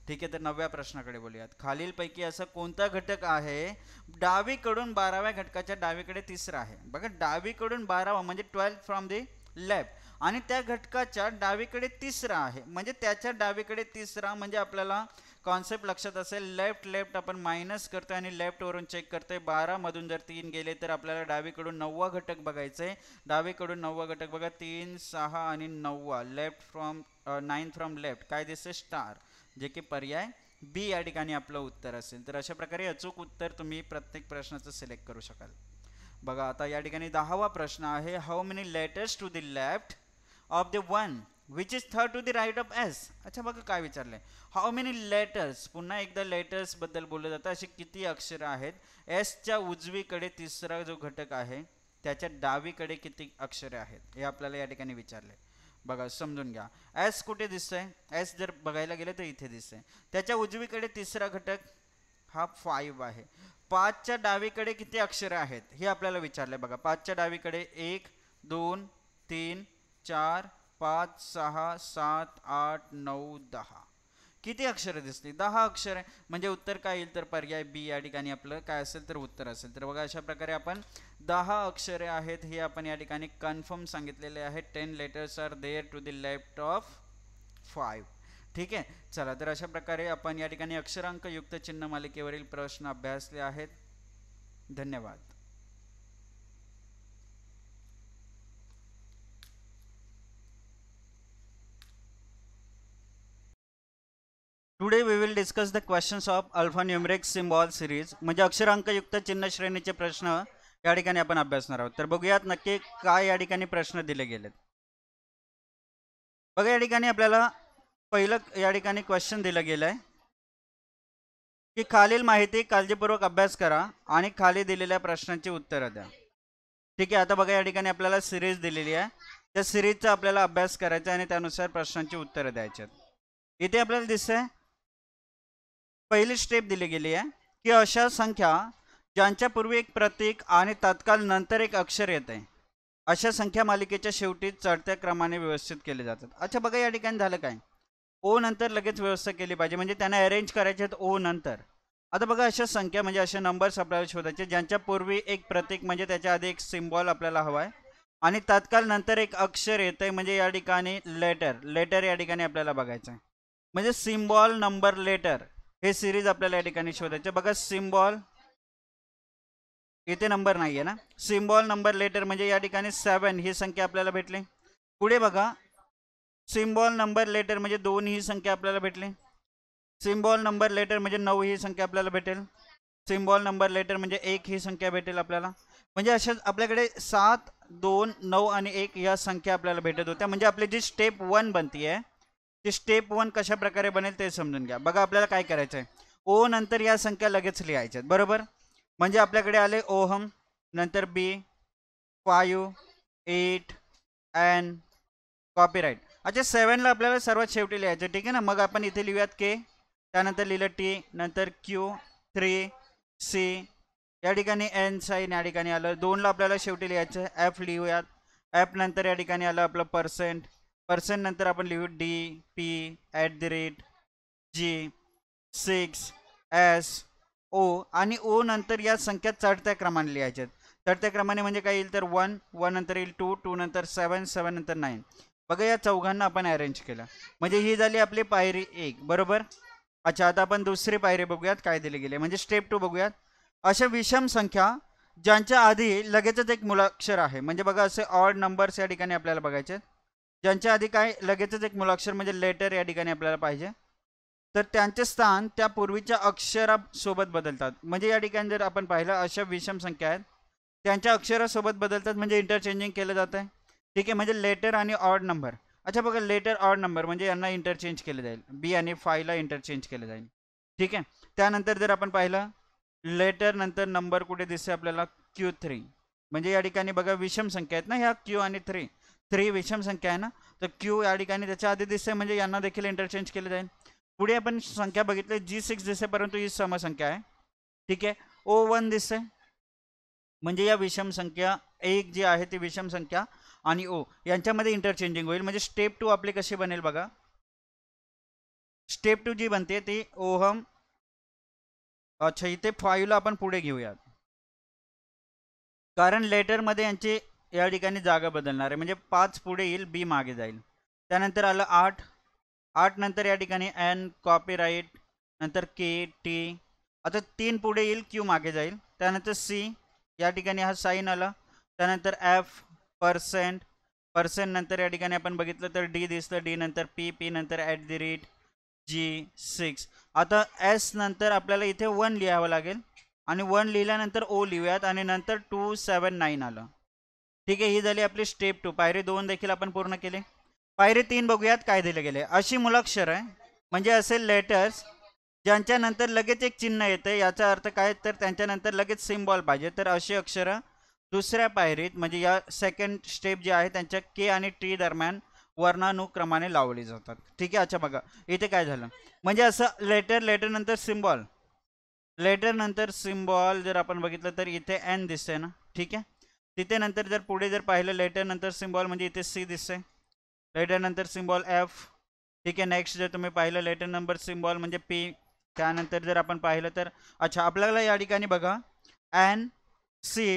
ठीक आहे, तर 9व्या प्रश्नाकडे बोलूयात. खालीलपैकी असा कोणता घटक आहे डावीकडून 12व्या घटकाच्या डावीकडे तिसरा आहे. बघा डावीकडून 12वा म्हणजे 12 फ्रॉम द लेफ्ट आणि त्या घटकाच्या डावीकडे तिसरा आहे, म्हणजे त्याच्या डावीकडे तिसरा म्हणजे आपल्याला कॉन्सेप्ट लक्षात असेल. लेफ्ट लेफ्ट आपण मायनस करतोय आणि लेफ्टवरून चेक करतोय. 12 मधून जर 3 गेले तर आपल्याला डावीकडून 9वा घटक बघायचंय. डावीकडून 9वा घटक बघा 3 6 आणि 9वा लेफ्ट फ्रॉम 9 फ्रॉम लेफ्ट काय दिसते स्टार, जे की पर्याय बी या ठिकाणी आपलं उत्तर असेल. तर अशा प्रकारे अचूक उत्तर तुम्ही प्रत्येक प्रश्नाचं सिलेक्ट करू शकाल. बघा आता या ठिकाणी 10वा प्रश्न आहे. How many letters to the left of the one which is third to the right of S. अच्छा बघा काय विचारलंय. हाऊ मेनी लेटर्स, पुन्हा एकदा लेटर्स बद्दल बोललं जातं. अशी किती अक्षरं आहेत. एसच्या उजवीकडे तिसरा जो घटक आहे त्याच्या डावीकडे किती अक्षरे आहेत हे आपल्याला या ठिकाणी विचारले. बघा समजून घ्या. एस कुठे दिसतंय, एस जर बघायला गेलं तर इथे दिसतंय. त्याच्या उजवीकडे तिसरा घटक हा 5 आहे. 5च्या डावीकडे किती अक्षरे आहेत हे आपल्याला विचारलंय. बघा 5च्या डावीकडे 1 2 3 4 5 6 7 8 9 10 किती अक्षरे दिसली 10 अक्षरे. म्हणजे उत्तर काय येईल तर पर्याय बी या ठिकाणी आपलं काय असेल तर उत्तर असेल. तर बघा अशा प्रकारे आपण 10 अक्षरे आहेत हे आपण या ठिकाणी कन्फर्म सांगितलेले आहे. 10 letters are there to the left of 5. ठीक आहे, चला तर अशा प्रकारे आपण या ठिकाणी अक्षरांक युक्त चिन्ह मालिकेवरील प्रश्न अभ्यासले आहेत. धन्यवाद. Today we will discuss the questions of alphanumeric symbol series. म्हणजे अक्षरांकयुक्त चिन्ह श्रेणीचे प्रश्न या ठिकाणी आपण अभ्यासणार आहोत. तर बघूयात नक्की काय या ठिकाणी प्रश्न दिले गेलेत. बघा या ठिकाणी आपल्याला पहिलं या ठिकाणी क्वेश्चन दिलं गेलंय की खालील माहिती काळजीपूर्वक अभ्यास करा आणि खाली दिलेल्या प्रश्नांची उत्तरं द्या. ठीक आहे, आता बघा या ठिकाणी आपल्याला सिरीज दिलेली आहे. त्या सिरीजचा आपल्याला अभ्यास करायचा आणि त्यानुसार प्रश्नांची उत्तरं द्यायची आहेत. इथे आपल्याला दिसतंय पहिली स्टेप दिली गेली आहे की अशा संख्या ज्यांच्या पूर्वी एक प्रतीक आणि तत्काल नंतर एक अक्षर येते अशा संख्या मालिकेच्या शेवटी चढत्या क्रमाने व्यवस्थित केले जातात. अच्छा बघा या ठिकाणी झालं काय, ओ नंतर लगेच व्यवस्था केली पाहिजे म्हणजे त्यांना अरेंज करायचे आहेत ओ नंतर. आता बघा अशा संख्या म्हणजे असे नंबर्स आपल्याला शोधायचे ज्यांच्या पूर्वी एक प्रतीक म्हणजे त्याच्या आधी एक सिम्बॉल आपल्याला हवा आहे आणि तत्काल नंतर एक अक्षर येतंय म्हणजे या ठिकाणी लेटर या ठिकाणी आपल्याला बघायचं आहे. म्हणजे सिम्बॉल नंबर लेटर हे सिरीज आपल्याला या ठिकाणी शोधायचे. बघा सिम्बॉल इथे नंबर नाहीये ना, सिम्बॉल नंबर लेटर म्हणजे या ठिकाणी 7 ही संख्या आपल्याला भेटली. पुढे बघा सिम्बॉल नंबर लेटर म्हणजे 2 ही संख्या आपल्याला भेटली. सिम्बॉल नंबर लेटर म्हणजे 9 ही संख्या आपल्याला भेटेल. सिम्बॉल नंबर लेटर म्हणजे 1 ही संख्या भेटेल आपल्याला. म्हणजे अशा आपल्याकडे 7, 2, 9 आणि 1 या संख्या आपल्याला भेटत होत्या. म्हणजे आपली जी स्टेप 1 बनतीये ती स्टेप 1 कशा प्रकारे बनेल ते समजून घ्या. बघा आपल्याला काय करायचं आहे, ओ नंतर या संख्या लगेच लिहायच्या बरोबर. म्हणजे आपल्याकडे आले ओहम, नंतर बी, 5, 8 एन, कॉपीराइट. अच्छा 7 ला आपल्याला सर्वात शेवटी लिहायचं, ठीक आहे ना. मग आपण इथे लिहूयात के, त्यानंतर लिहिलं टी, नंतर क्यू, 3 सी, या ठिकाणी एन साइन या ठिकाणी आलं. 2 ला आपल्याला शेवटी लिहायचं एफ लिहूयात. एफ नंतर या ठिकाणी आलं आपलं पर्सेंट. पर्सेंट नंतर आपण लिहू डी पी @ जी 6 एस ओ, आणि ओ नंतर या संख्या चढत्या क्रमाने लिहायच्यात. चढत्या क्रमाने म्हणजे काय येईल तर 1, 1 नंतर येईल 2, 2 नंतर 7, 7 नंतर 9. बघा या चौघांना आपण अरेंज केलं. म्हणजे ही झाली आपली पायरी 1 बरोबर. अच्छा आता आपण दुसरी पायरी बघूयात काय दिले गेले, म्हणजे स्टेप 2 बघूयात. अशा विषम संख्या ज्यांच्या आधी लगेचच एक मूलाक्षर आहे, म्हणजे बघा असे ऑड नंबर्स या ठिकाणी आपल्याला बघायचे, ज्यांच्या आधी काय लगेचच एक मूलाक्षर म्हणजे लेटर या ठिकाणी आपल्याला पाहिजे, तर त्यांचे स्थान त्या पूर्वीच्या अक्षरासोबत बदलतात. म्हणजे या ठिकाणी जर आपण पाहिलं अशा विषम संख्या आहेत त्यांच्या अक्षरासोबत बदलतात, म्हणजे इंटरचेंजिंग केलं जात आहे, ठीक आहे. म्हणजे लेटर आणि ऑड नंबर. अच्छा बघा लेटर ऑड नंबर म्हणजे यांना इंटरचेंज केलं जाईल, बी आणि 5 ला इंटरचेंज केलं जाईल, ठीक आहे. त्यानंतर जर आपण पाहिलं लेटर नंतर नंबर कुठे दिसते आपल्याला Q3, म्हणजे या ठिकाणी बघा विषम संख्या आहेत ना ह्या Q आणि 3 विषम संख्या आहे ना, तर Q या ठिकाणी त्याच्या आधी दिसते म्हणजे यांना देखील इंटरचेंज केलं जाईल. पुढे आपण संख्या बघितली G6 दिसते परंतु ही समसंख्या आहे, ठीक आहे. O1 दिसते म्हणजे या विषम संख्या 1 जी आहे ती विषम संख्या आणि ओ यांच्यामध्ये इंटरचेंजिंग होईल. म्हणजे स्टेप 2 आपली कशी बनेल बघा. स्टेप 2 जी बनते ती ओहम. अच्छा इथे 5 ला आपण पुढे घेऊयात कारण लेटर मध्ये यांची या ठिकाणी जागा बदलणार आहे, म्हणजे 5 पुढे येईल बी मागे जाईल. त्यानंतर आलं 8, 8 नंतर या ठिकाणी एन कॉपीराइट, नंतर के टी, आता 3 पुढे येईल क्यू मागे जाईल. त्यानंतर सी या ठिकाणी हा साइन आला. त्यानंतर एफ पर्सेंट, पर्सेंट नंतर या ठिकाणी आपण बघितलं तर डी दिसतं, डी नंतर पी, पी नंतर @ G6. आता एस नंतर आपल्याला इथे 1 लिहावं लागेल आणि 1 लिहिल्यानंतर ओ लिहूयात आणि नंतर 279 आलं, ठीक आहे. ही झाली आपली स्टेप 2. पायरी 2 देखील आपण पूर्ण केली. पायरी 3 बघूयात काय दिले गेले. अशी मुलाक्षर आहे म्हणजे असे लेटर्स ज्यांच्यानंतर लगेच एक चिन्ह येते, याचा अर्थ काय तर त्यांच्यानंतर लगेच सिम्बॉल पाहिजे, तर अशी अक्षरं दुसऱ्या पायरीत म्हणजे या सेकंड स्टेप जी आहे त्यांच्या के आणि टी दरम्यान वर्णानुक्रमाने लावली जातात, ठीक आहे. अच्छा बघा इथे काय झालं, म्हणजे असं लेटर, लेटर नंतर सिम्बॉल, लेटर नंतर सिम्बॉल जर आपण बघितलं तर इथे एन दिसते ना, ठीक आहे. तिथे नंतर जर पुढे जर पाहिलं लेटर नंतर सिम्बॉल म्हणजे इथे सी दिसते, लेटर नंतर सिम्बॉल एफ, ठीक आहे. नेक्स्ट जर तुम्ही पाहिलं लेटर नंबर सिम्बॉल म्हणजे पी, त्यानंतर जर आपण पाहिलं तर अच्छा आपल्याला या ठिकाणी बघा एन सी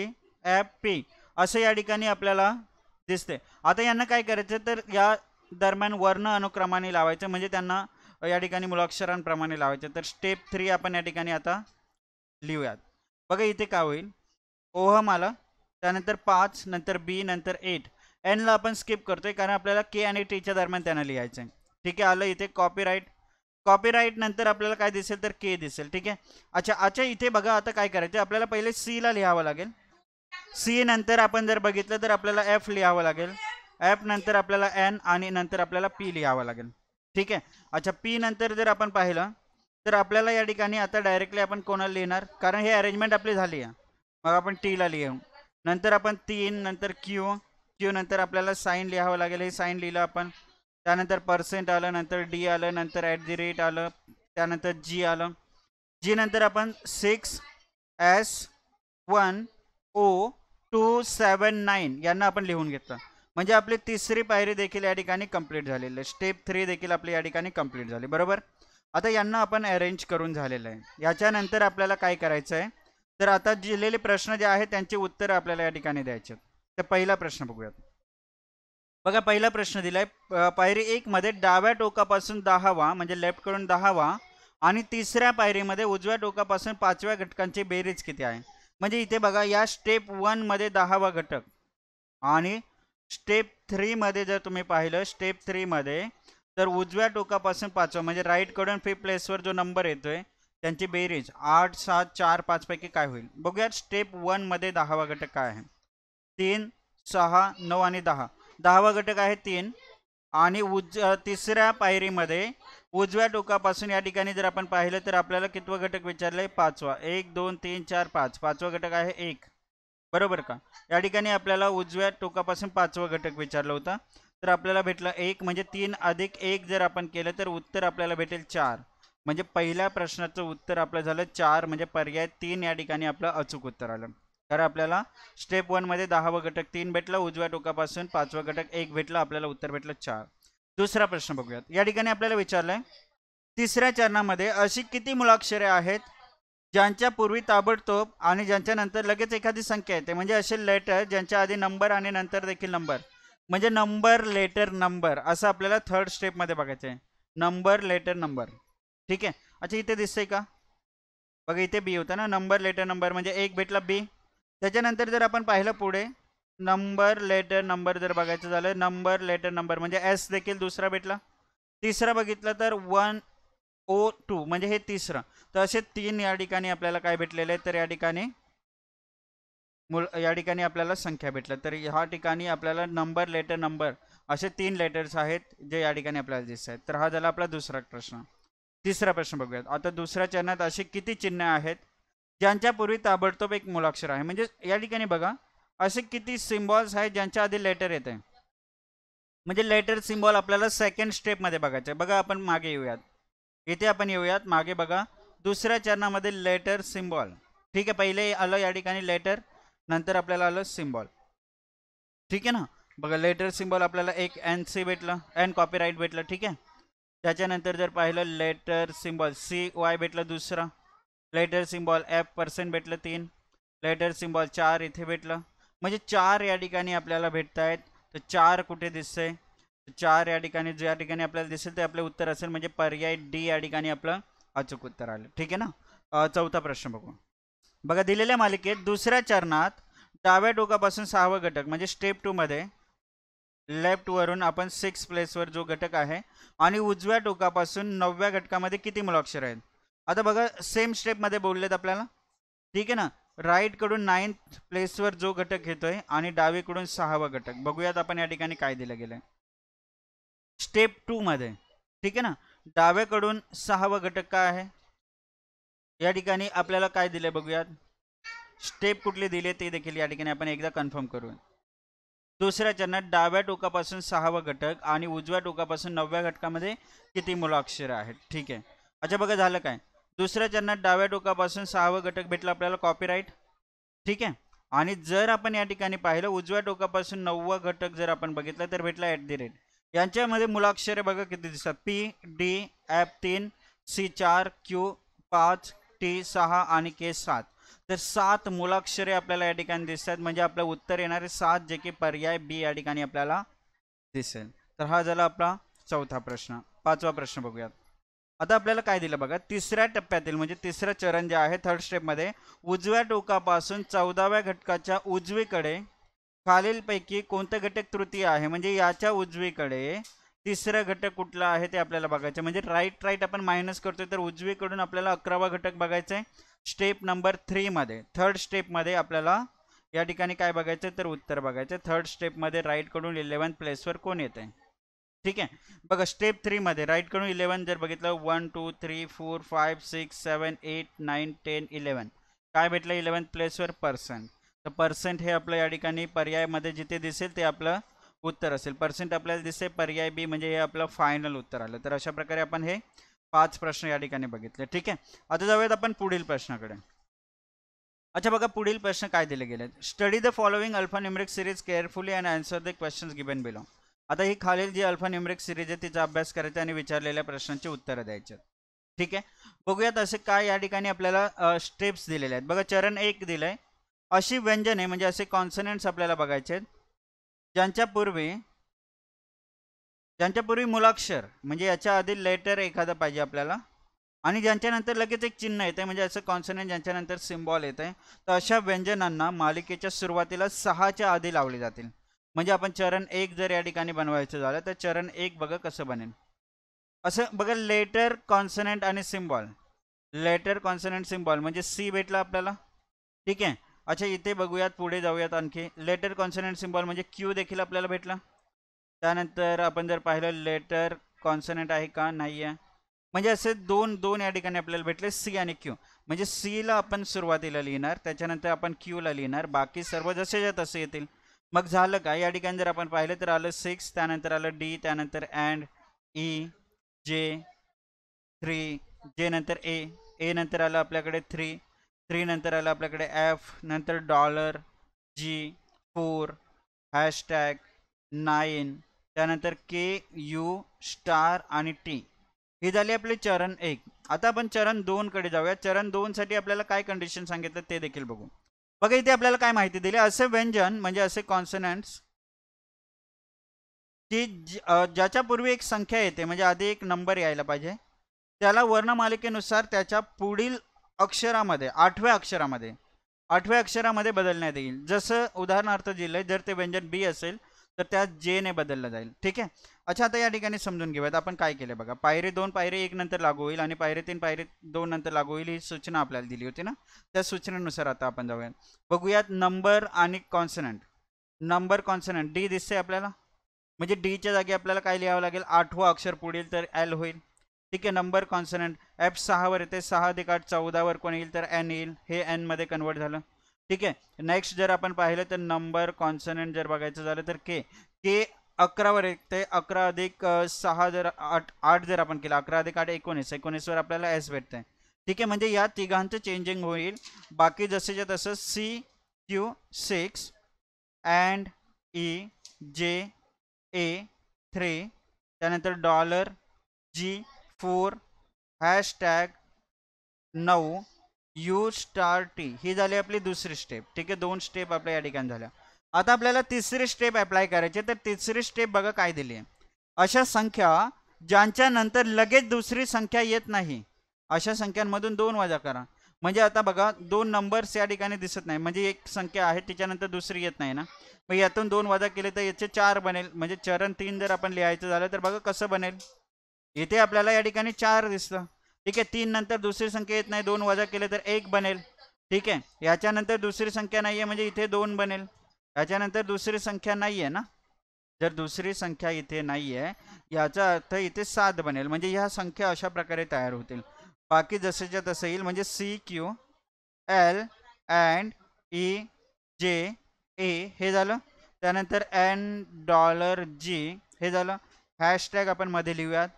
एफ पी असं या ठिकाणी आपल्याला दिसते. आता यांना काय करायचं तर या दरम्यान वर्ण अनुक्रमाने लावायचं, म्हणजे त्यांना या ठिकाणी मुलाक्षरांप्रमाणे लावायचं. तर स्टेप 3 आपण या ठिकाणी आता लिहूयात. बघा इथे काय होईल, ओहम आला, त्यानंतर 5 नंतर बी नंतर 8. एन ला आपण स्किप करतोय कारण आपल्याला के आणि टीच्या दरम्यान त्यांना लिहायचं आहे, ठीक आहे. आलं इथे कॉपीराइट, कॉपीराइट नंतर आपल्याला काय दिसेल तर के दिसेल, ठीक आहे. अच्छा अच्छा इथे बघा आता काय करायचं, आपल्याला पहिले सी ला लिहावं लागेल. सी नंतर आपण जर बघितलं तर आपल्याला एफ लिहावं लागेल, एफ नंतर आपल्याला एन आणि नंतर आपल्याला पी लिहावं लागेल, ठीक आहे. अच्छा पी नंतर जर आपण पाहिलं तर आपल्याला या ठिकाणी आता डायरेक्टली आपण कोणाला लिहिणार कारण हे अरेंजमेंट आपली झाली आहे, मग आपण टी ला लिहू. नंतर आपण 3 नंतर क्यू, क्यू नंतर आपल्याला साइन लिहावं लागेल, हे साइन लिहिलं आपण. त्यानंतर पर्सेंट आलं, नंतर डी आलं, नंतर @ आलं, त्यानंतर जी आलं. जी नंतर आपण 6 एस 1 ओ 279 यांना आपण लिहून घेतलं, म्हणजे आपली तिसरी पायरी देखील या ठिकाणी कंप्लीट झालेली आहे. स्टेप 3 देखील आपली या ठिकाणी कंप्लीट झाली बरोबर. आता यांना आपण अरेंज करून झालेलं आहे. याच्यानंतर आपल्याला काय करायचं आहे तर आता दिलेले प्रश्न जे आहेत त्यांची उत्तरं आपल्याला या ठिकाणी द्यायचे. तर पहिला प्रश्न बघूयात. बघा पहिला प्रश्न दिलाय पायरी 1 मध्ये डाव्या टोकापासून 10वा म्हणजे लेफ्ट कडून 10वा आणि तिसऱ्या पायरीमध्ये उजव्या टोकापासून 5व्या घटकांची बेरीज किती आहे. म्हणजे इथे बघा या स्टेप 1 मध्ये 10वा घटक आणि स्टेप 3 मध्ये जर तुम्ही पाहिलं स्टेप 3 मध्ये तर उजव्या टोकापासून पाचवा म्हणजे राईट कडून फिफ्थ प्लेसवर जो नंबर येतोय त्यांची बेरीज 8 7 4 5 पैकी काय होईल बघूयात. स्टेप 1 मध्ये 10वा घटक काय आहे. 3 6 9 आणि 10. 10वा घटक आहे 3 आणि तिसऱ्या पायरीमध्ये उजव्या टोकापासून या ठिकाणी जर आपण पाहिलं तर आपल्याला कितवा घटक विचारलंय. पाचवा. 1 2 3 4 5. पाचवा घटक आहे 1. बरोबर का. या ठिकाणी आपल्याला उजव्या टोकापासून पाचवा घटक विचारला होता तर आपल्याला भेटला 1 म्हणजे 3 अधिक 1 जर आपण केलं तर उत्तर आपल्याला भेटेल 4. म्हणजे पहिल्या प्रश्नाचं उत्तर आपलं झालं 4 म्हणजे पर्याय 3 या ठिकाणी आपलं अचूक उत्तर आलं. कारण आपल्याला स्टेप 1 मध्ये 10वा घटक 3 भेटला, उजव्या टोकापासून पाचवा घटक 1 भेटला, आपल्याला उत्तर भेटलं 4. दुसरा प्रश्न बघूयात. या ठिकाणी आपल्याला विचारलंय तिसऱ्या चरणामध्ये अशी किती मुळाक्षरे आहेत ज्यांच्या पूर्वी ताबडतोब आणि ज्यांच्या नंतर लगेच एखादी संख्या येते. म्हणजे असे लेटर ज्यांच्या आधी नंबर आणि नंतर देखील नंबर म्हणजे नंबर लेटर नंबर असं आपल्याला थर्ड स्टेप मध्ये बघायचं आहे. Number letter number. ठीक आहे. अच्छा इथे दिसतंय का बघा इथे बी होता ना. नंबर लेटर नंबर म्हणजे 1 भेटला बी. त्याच्यानंतर जर आपण पाहिलं पुढे नंबर लेटर नंबर जर बघायचं झालं नंबर लेटर नंबर म्हणजे एस देखील दुसरा भेटला. तिसरा बघितलं तर 102 म्हणजे हे तिसरं. तर असे 3 या ठिकाणी आपल्याला काय भेटलेले आहेत तर या ठिकाणी आपल्याला संख्या भेटल्या. तर ह्या ठिकाणी आपल्याला नंबर लेटर नंबर असे 3 लेटर्स आहेत जे या ठिकाणी आपल्याला दिसत आहेत. तर हा झाला आपला दुसरा प्रश्न. तिसरा प्रश्न बघूयात. आता दुसऱ्या चरणात असे किती चिन्ह आहेत ज्यांच्या पूर्वी ताबडतोब एक मूळाक्षर आहे. म्हणजे या ठिकाणी बघा असे किती सिम्बॉल्स आहेत ज्यांच्या आधी लेटर येते. म्हणजे लेटर सिम्बॉल आपल्याला सेकंड स्टेप मध्ये बघायचं आहे. बघा आपण मागे येऊयात. इथे आपण येऊयात मागे बघा दुसऱ्या चरणामध्ये लेटर सिम्बॉल. ठीक आहे. पहिले आलं या ठिकाणी लेटर नंतर आपल्याला आलं सिम्बॉल. ठीक आहे ना. बघा लेटर सिम्बॉल आपल्याला एक एन सी भेटलं एन कॉपीराईट भेटलं. ठीक आहे. त्याच्यानंतर जर पाहिलं लेटर सिम्बॉल सी वाय भेटलं दुसरा. लेटर सिम्बॉल एफ पर्सेंट भेटलं 3. लेटर सिम्बॉल 4 इथे भेटलं. म्हणजे 4 या ठिकाणी आपल्याला भेटत आहेत. तर 4 कुठे दिसतंय 4 या ठिकाणी ज्या ठिकाणी आपल्याला दिसेल ते आपलं उत्तर असेल म्हणजे पर्याय डी या ठिकाणी आपलं अचूक उत्तर आलं. ठीक आहे ना. चौथा प्रश्न बघू. बघा दिलेल्या मालिकेत दुसऱ्या चरणात डाव्या टोकापासून 6वा घटक म्हणजे स्टेप 2 मध्ये लेफ्ट वरून आपण 6 प्लेसवर जो घटक आहे आणि उजव्या टोकापासून 9व्या घटकामध्ये किती मूळाक्षर आहेत. आता बघा सेम स्टेप मध्ये बोललेत आपल्याला. ठीक आहे ना. राईट कडून 9th प्लेसवर जो घटक येतोय आणि डावीकडून 6वा घटक. बघूयात आपण या ठिकाणी काय दिलं गेलंय स्टेप 2 मध्ये. ठीक आहे ना. डाव्याकडून 6वा घटक काय आहे या ठिकाणी आपल्याला काय दिले बघूयात. स्टेप कुठले दिले ते देखील या ठिकाणी आपण एकदा कन्फर्म करूया. दुसऱ्या चरणात डाव्या टोकापासून 6वा घटक आणि उजव्या टोकापासून 9व्या घटकामध्ये किती मूळाक्षरे आहेत. ठीक आहे. अच्छा बघा झालं काय. दुसऱ्या चरणात डाव्या टोकापासून 6वा घटक भेटला आपल्याला कॉपीराईट. ठीक आहे. आणि जर आपण या ठिकाणी पाहिलं उजव्या टोकापासून 9वा घटक जर आपण बघितलं तर भेटला @ यांच्यामध्ये मूळाक्षरे बघा किती दिसतात. P D F 3 C 4 Q 5 T 6 आणि के 7. तर 7 मूळाक्षरे आपल्याला या ठिकाणी दिसतात म्हणजे आपलं उत्तर येणारे 7 जे की पर्याय बी या ठिकाणी आपल्याला दिसेल. तर हा झाला आपला चौथा प्रश्न. पाचवा प्रश्न बघूयात. आता आपल्याला काय दिलं बघा तिसऱ्या टप्प्यातील म्हणजे तिसरं चरण जे आहे थर्ड स्टेप मध्ये उजव्या टोकापासून 14व्या घटकाच्या उजवीकडे खालीलपैकी कोणतं घटक तृतीय आहे. म्हणजे याच्या उजवीकडे तिसरा घटक कुठला आहे ते आपल्याला बघायचं. म्हणजे राईट आपण मायनस करतोय तर उजवीकडून आपल्याला 11वा घटक बघायचा आहे स्टेप नंबर 3 मध्ये. थर्ड स्टेप मध्ये आपल्याला या ठिकाणी काय बघायचं तर उत्तर बघायचं. थर्ड स्टेप मध्ये राईट कडून 11th प्लेसवर कोण येत आहे. ठीक आहे. बघा स्टेप 3 मध्ये राईट कडून 11 जर बघितलं 1 2 3 4 5 6 7 8 9 10 11 काय भेटलं 11th प्लेसवर पर्सेंट. तर पर्सेंट हे आपलं या ठिकाणी पर्यायामध्ये जिथे दिसेल ते आपलं उत्तर असेल. पर्सेंट आपल्याला दिसेल पर्याय बी म्हणजे हे आपलं फायनल उत्तर आलं. तर अशा प्रकारे आपण हे 5 प्रश्न या ठिकाणी बघितले. ठीक आहे. आता जाऊयात आपण पुढील प्रश्नाकडे. अच्छा बघा पुढील प्रश्न काय दिले गेले. Study the following alphanumeric series carefully and answer the questions given below. आता ही खालील जी अल्फान्यूमेरिक सिरीज आहे तिचा अभ्यास करायचा आणि विचारलेल्या प्रश्नांची उत्तरं द्यायची. ठीक आहे. बघूयात असे काय या ठिकाणी आपल्याला स्टेप्स दिलेले आहेत. बघा चरण 1 दिलंय अशी व्यंजने म्हणजे असे कॉन्सनंट्स आपल्याला बघायचे आहेत ज्यांच्या पूर्वी मूळाक्षर म्हणजे याच्या आधी लेटर एखादा पाहिजे आपल्याला आणि ज्यांच्यानंतर लगेच एक चिन्ह येते म्हणजे असं कॉन्सनंट ज्यांच्यानंतर सिम्बॉल येते. तर अशा व्यंजनांना मालिकेच्या सुरुवातीला 6च्या आधी लावले जातील. म्हणजे आपण चरण 1 जर या ठिकाणी बनवायचं झालं तर चरण 1 बघा कसं बनेल. असं बघा, लेटर कॉन्सनंट आणि सिम्बॉल. लेटर कॉन्सनंट सिम्बॉल म्हणजे सी भेटला आपल्याला. ठीक आहे. अच्छा, इथे बघूयात, पुढे जाऊयात आणखी. लेटर कॉन्सनंट सिम्बॉल म्हणजे क्यू देखील आपल्याला भेटला. त्यानंतर आपण जर पाहिलं लेटर कॉन्सनंट आहे का, नाही आहे. म्हणजे असे दोन दोन या ठिकाणी आपल्याला भेटले, सी आणि क्यू. म्हणजे सी ला आपण सुरुवातीला लिहिणार, त्याच्यानंतर आपण क्यू ला लिहिणार, बाकी सर्व जसेच्या तसे येतील. मग झालं का, या ठिकाणी जर आपण पाहिलं तर आलं 6, त्यानंतर आलं डी, त्यानंतर अँड, ई, जे, 3, जे नंतर ए नंतर आलं आपल्याकडे 3 नंतर आलं आपल्याकडे एफ, नंतर डॉलर, जी, 4, हॅशटॅग, 9, त्यानंतर के, यू, स्टार आणि टी. ही झाली आपली चरण 1. आता आपण चरण 2 कडे जाऊया. चरण 2 साठी आपल्याला काय कंडिशन सांगितलं ते देखील बघू. बघा, इथे आपल्याला काय माहिती दिली, असे व्यंजन म्हणजे असे कॉन्सनंट्स की ज्याच्या पूर्वी एक संख्या येते, म्हणजे आधी एक नंबर यायला पाहिजे, त्याला वर्णमालिकेनुसार त्याच्या पुढील अक्षरामध्ये, 8व्या अक्षरामध्ये बदलण्यात येईल. जसं उदाहरणार्थ दिलंय, जर ते व्यंजन बी असेल तर त्यात जे ने बदललं जाईल. ठीक आहे. अच्छा, आता या ठिकाणी समजून घेऊयात आपण काय केलं. बघा, पायरी 2 पायरी 1 नंतर लागू होईल आणि पायरी 3 पायरी 2 नंतर लागू होईल, ही सूचना आपल्याला दिली होती ना. त्या सूचनेनुसार आता आपण जाऊयात. बघूयात नंबर आणि कॉन्सनंट. नंबर कॉन्सनंट डी दिसते आपल्याला, म्हणजे डीच्या जागी आपल्याला काय लिहावं लागेल, 8वं अक्षर पुढील तर एल होईल. ठीक आहे. नंबर कॉन्सनंट एफ 6 वर येते, 6 अधिक 8 14 वर कोण येईल तर एन येईल, हे एन मध्ये कन्वर्ट झालं. ठीक आहे. नेक्स्ट जर आपण पाहिलं तर नंबर कॉन्सनंट जर बघायचं झालं तर के, के 11 वर येते, 11 अधिक 6 जर 8 जर आपण केलं, 11 अधिक 8 19, 19 वर आपल्याला एस भेटतंय. ठीक आहे. म्हणजे या तिघांचं चेंजिंग होईल, बाकी जसेच्या तसं C, Q, 6, and, E, J, A, 3, त्यानंतर dollar, G, 4, hashtag 9, U, star, T. ही झाली आपली दुसरी स्टेप. ठीक आहे. 2 स्टेप आपल्या या ठिकाणी झाल्या. आता आपल्याला तिसरी स्टेप अप्लाय करायची. तर तिसरी स्टेप बघा काय दिली आहे, अशा संख्या ज्यांच्या नंतर लगेच दुसरी संख्या येत नाही, अशा संख्यांमधून 2 वजा करा. म्हणजे आता बघा, 2 नंबर्स या ठिकाणी दिसत नाही, म्हणजे एक संख्या आहे तिच्यानंतर दुसरी येत नाही ना. मग यातून 2 वजा केले तर याचे 4 बनेल. म्हणजे चरण 3 जर आपण लिहायचं झालं तर बघा कसं बनेल. इथे आपल्याला या ठिकाणी 4 दिसतं. ठीक आहे. 3 नंतर दुसरी संख्या येत नाही, 2 वजा केले तर 1 बनेल. ठीक आहे. याच्यानंतर दुसरी संख्या नाहीये, म्हणजे इथे 2 बनेल. याच्यानंतर दुसरी संख्या नाहीये ना, जर दुसरी संख्या इथे नाहीये याचा अर्थ इथे 7 बनेल. म्हणजे ह्या संख्या अशा प्रकारे तयार होतील. बाकी जसेच्या तसं येईल. म्हणजे C, Q, L, and, E, J, A हे झालं. त्यानंतर एन, डॉलर, जी हे झालं. हॅशटॅग आपण मध्ये लिहूयात,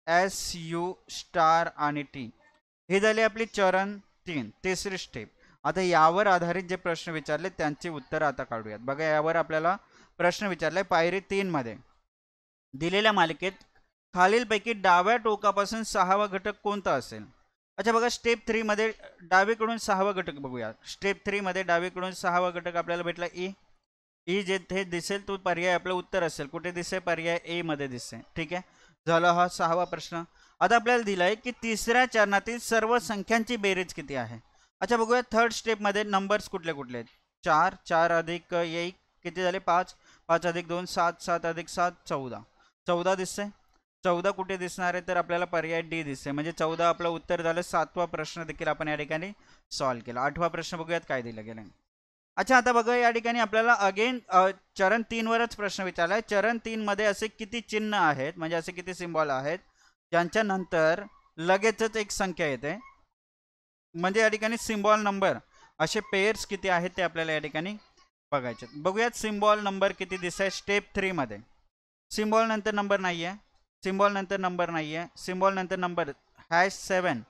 एस, यू, स्टार आणि टी. हे झाले आपली चरण 3, तिसरी स्टेप. आता यावर आधारित जे प्रश्न विचारले त्यांची उत्तर आता काढूयात. बघा, यावर आपल्याला प्रश्न विचारलाय पायरी 3 मध्ये, दिलेल्या मालिकेत खालीलपैकी डाव्या टोकापासून 6वा घटक कोणता असेल. अच्छा, बघा, स्टेप 3 मध्ये डावीकडून 6वा घटक बघूया. स्टेप 3 मध्ये डावीकडून 6वा घटक आपल्याला भेटला ई. ई जेथे दिसेल तो पर्याय आपलं उत्तर असेल. कुठे दिसेल, पर्याय ए मध्ये दिसेल. ठीक आहे. झाला हा 6वा प्रश्न. आता आपल्याला दिलाय की तिसऱ्या चरणातील सर्व संख्यांची बेरीज किती आहे. अच्छा, बघूया थर्ड स्टेप मध्ये नंबर्स कुठले कुठले आहेत. 4, 4 अधिक 1 किती झाले, 5, 5 अधिक 2 7, 7 अधिक 7 14, 14 दिसते. 14 कुठे दिसणार आहे तर आपल्याला पर्याय डी दिसते. म्हणजे 14 आपलं उत्तर झालं. 7वा प्रश्न देखील आपण या ठिकाणी सॉल्व्ह केला. 8वा प्रश्न बघूयात काय दिलं गेलं. अच्छा, आता बघा, या ठिकाणी आपल्याला अगेन चरण 3 वरच प्रश्न विचारलाय. चरण 3 मध्ये असे किती चिन्ह आहेत, म्हणजे असे किती सिम्बॉल आहेत ज्यांच्या नंतर लगेचच एक संख्या येते. म्हणजे या ठिकाणी सिम्बॉल नंबर असे पेयर्स किती आहेत ते आपल्याला या ठिकाणी बघायचे. बघूयात सिम्बॉल नंबर किती दिसत आहे. स्टेप 3 मध्ये सिम्बॉल नंतर नंबर नाहीये, सिम्बॉल नंतर नंबर नाहीये, सिम्बॉल नंतर नंबर #7,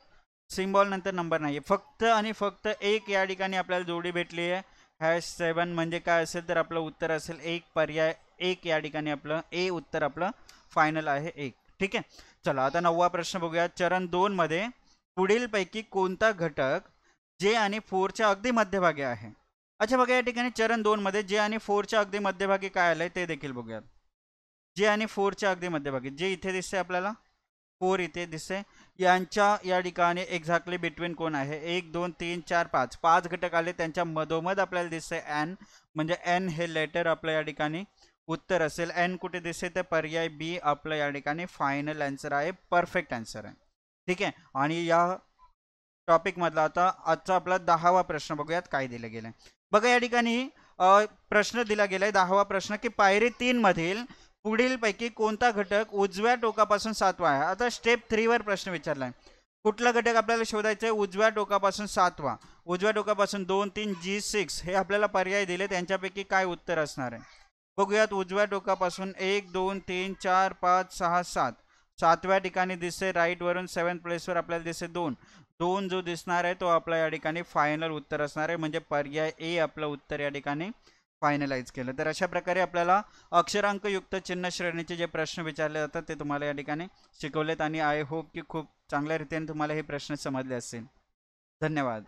सिम्बॉल नंतर नंबर नाहीये. फक्त आणि फक्त एक या ठिकाणी आपल्याला जोडी भेटली आहे. #7 म्हणजे काय असेल तर आपलं उत्तर असेल एक, पर्याय एक. या ठिकाणी आपलं ए उत्तर आपलं फायनल आहे 1. ठीक आहे. चला, आता 9वा प्रश्न बघूया. चरण 2 मध्ये पुढील पैकी कोणता घटक जे आणि 4च्या अगदी मध्यभागी आहे. अच्छा, बघा, या ठिकाणी चरण 2 मध्ये जे आणि 4च्या अगदी मध्यभागी काय आलंय ते देखील बघूयात. जे आणि 4च्या अगदी मध्यभागी जे इथे दिसते आपल्याला, 4 इथे दिसते, यांच्या या ठिकाणी एक्झॅक्टली बिटवीन कोण आहे. 1 2 3 4 5, 5 घटक आले, त्यांच्या मधोमध आपल्याला दिसतंय एन. म्हणजे एन हे लेटर आपलं या ठिकाणी उत्तर असेल. एन कुठे दिसेल तर पर्याय बी आपलं या ठिकाणी फायनल आन्सर आहे, परफेक्ट आन्सर आहे. ठीक आहे. आणि या टॉपिक मधला आता आजचा आपला 10वा प्रश्न बघूयात काय दिलं गेलंय. बघा या ठिकाणी प्रश्न दिला गेलाय 10वा प्रश्न की पायरी 3 मधील पुढील पैकी कोणता घटक उजव्या टोकापासून 7वा आहे. आता स्टेप 3 वर प्रश्न विचारलाय. कुठला घटक आपल्याला शोधायचा आहे उजव्या टोकापासून 7वा. उजव्या टोकापासून 2 3 G6 हे आपल्याला पर्याय दिले, त्यांच्यापैकी काय उत्तर असणार आहे बघूयात. उजव्या टोकापासून 1 2 3 4 5 6 7 7व्या ठिकाणी दिसते राईट वरून 7th प्लेसवर आपल्याला दिसते 2 2 जो दिसणार आहे तो आपला या ठिकाणी फायनल उत्तर असणार आहे, म्हणजे पर्याय ए आपलं उत्तर या ठिकाणी फायनलाइज केलं. तर अशा प्रकारे आपल्याला अक्षरांकयुक्त चिन्ह श्रेणीचे जे प्रश्न विचारले जातात ते तुम्हाला या ठिकाणी शिकवलेत आणि आय होप की खूप चांगल्या रीतीने तुम्हाला हे प्रश्न समजले असतील. धन्यवाद.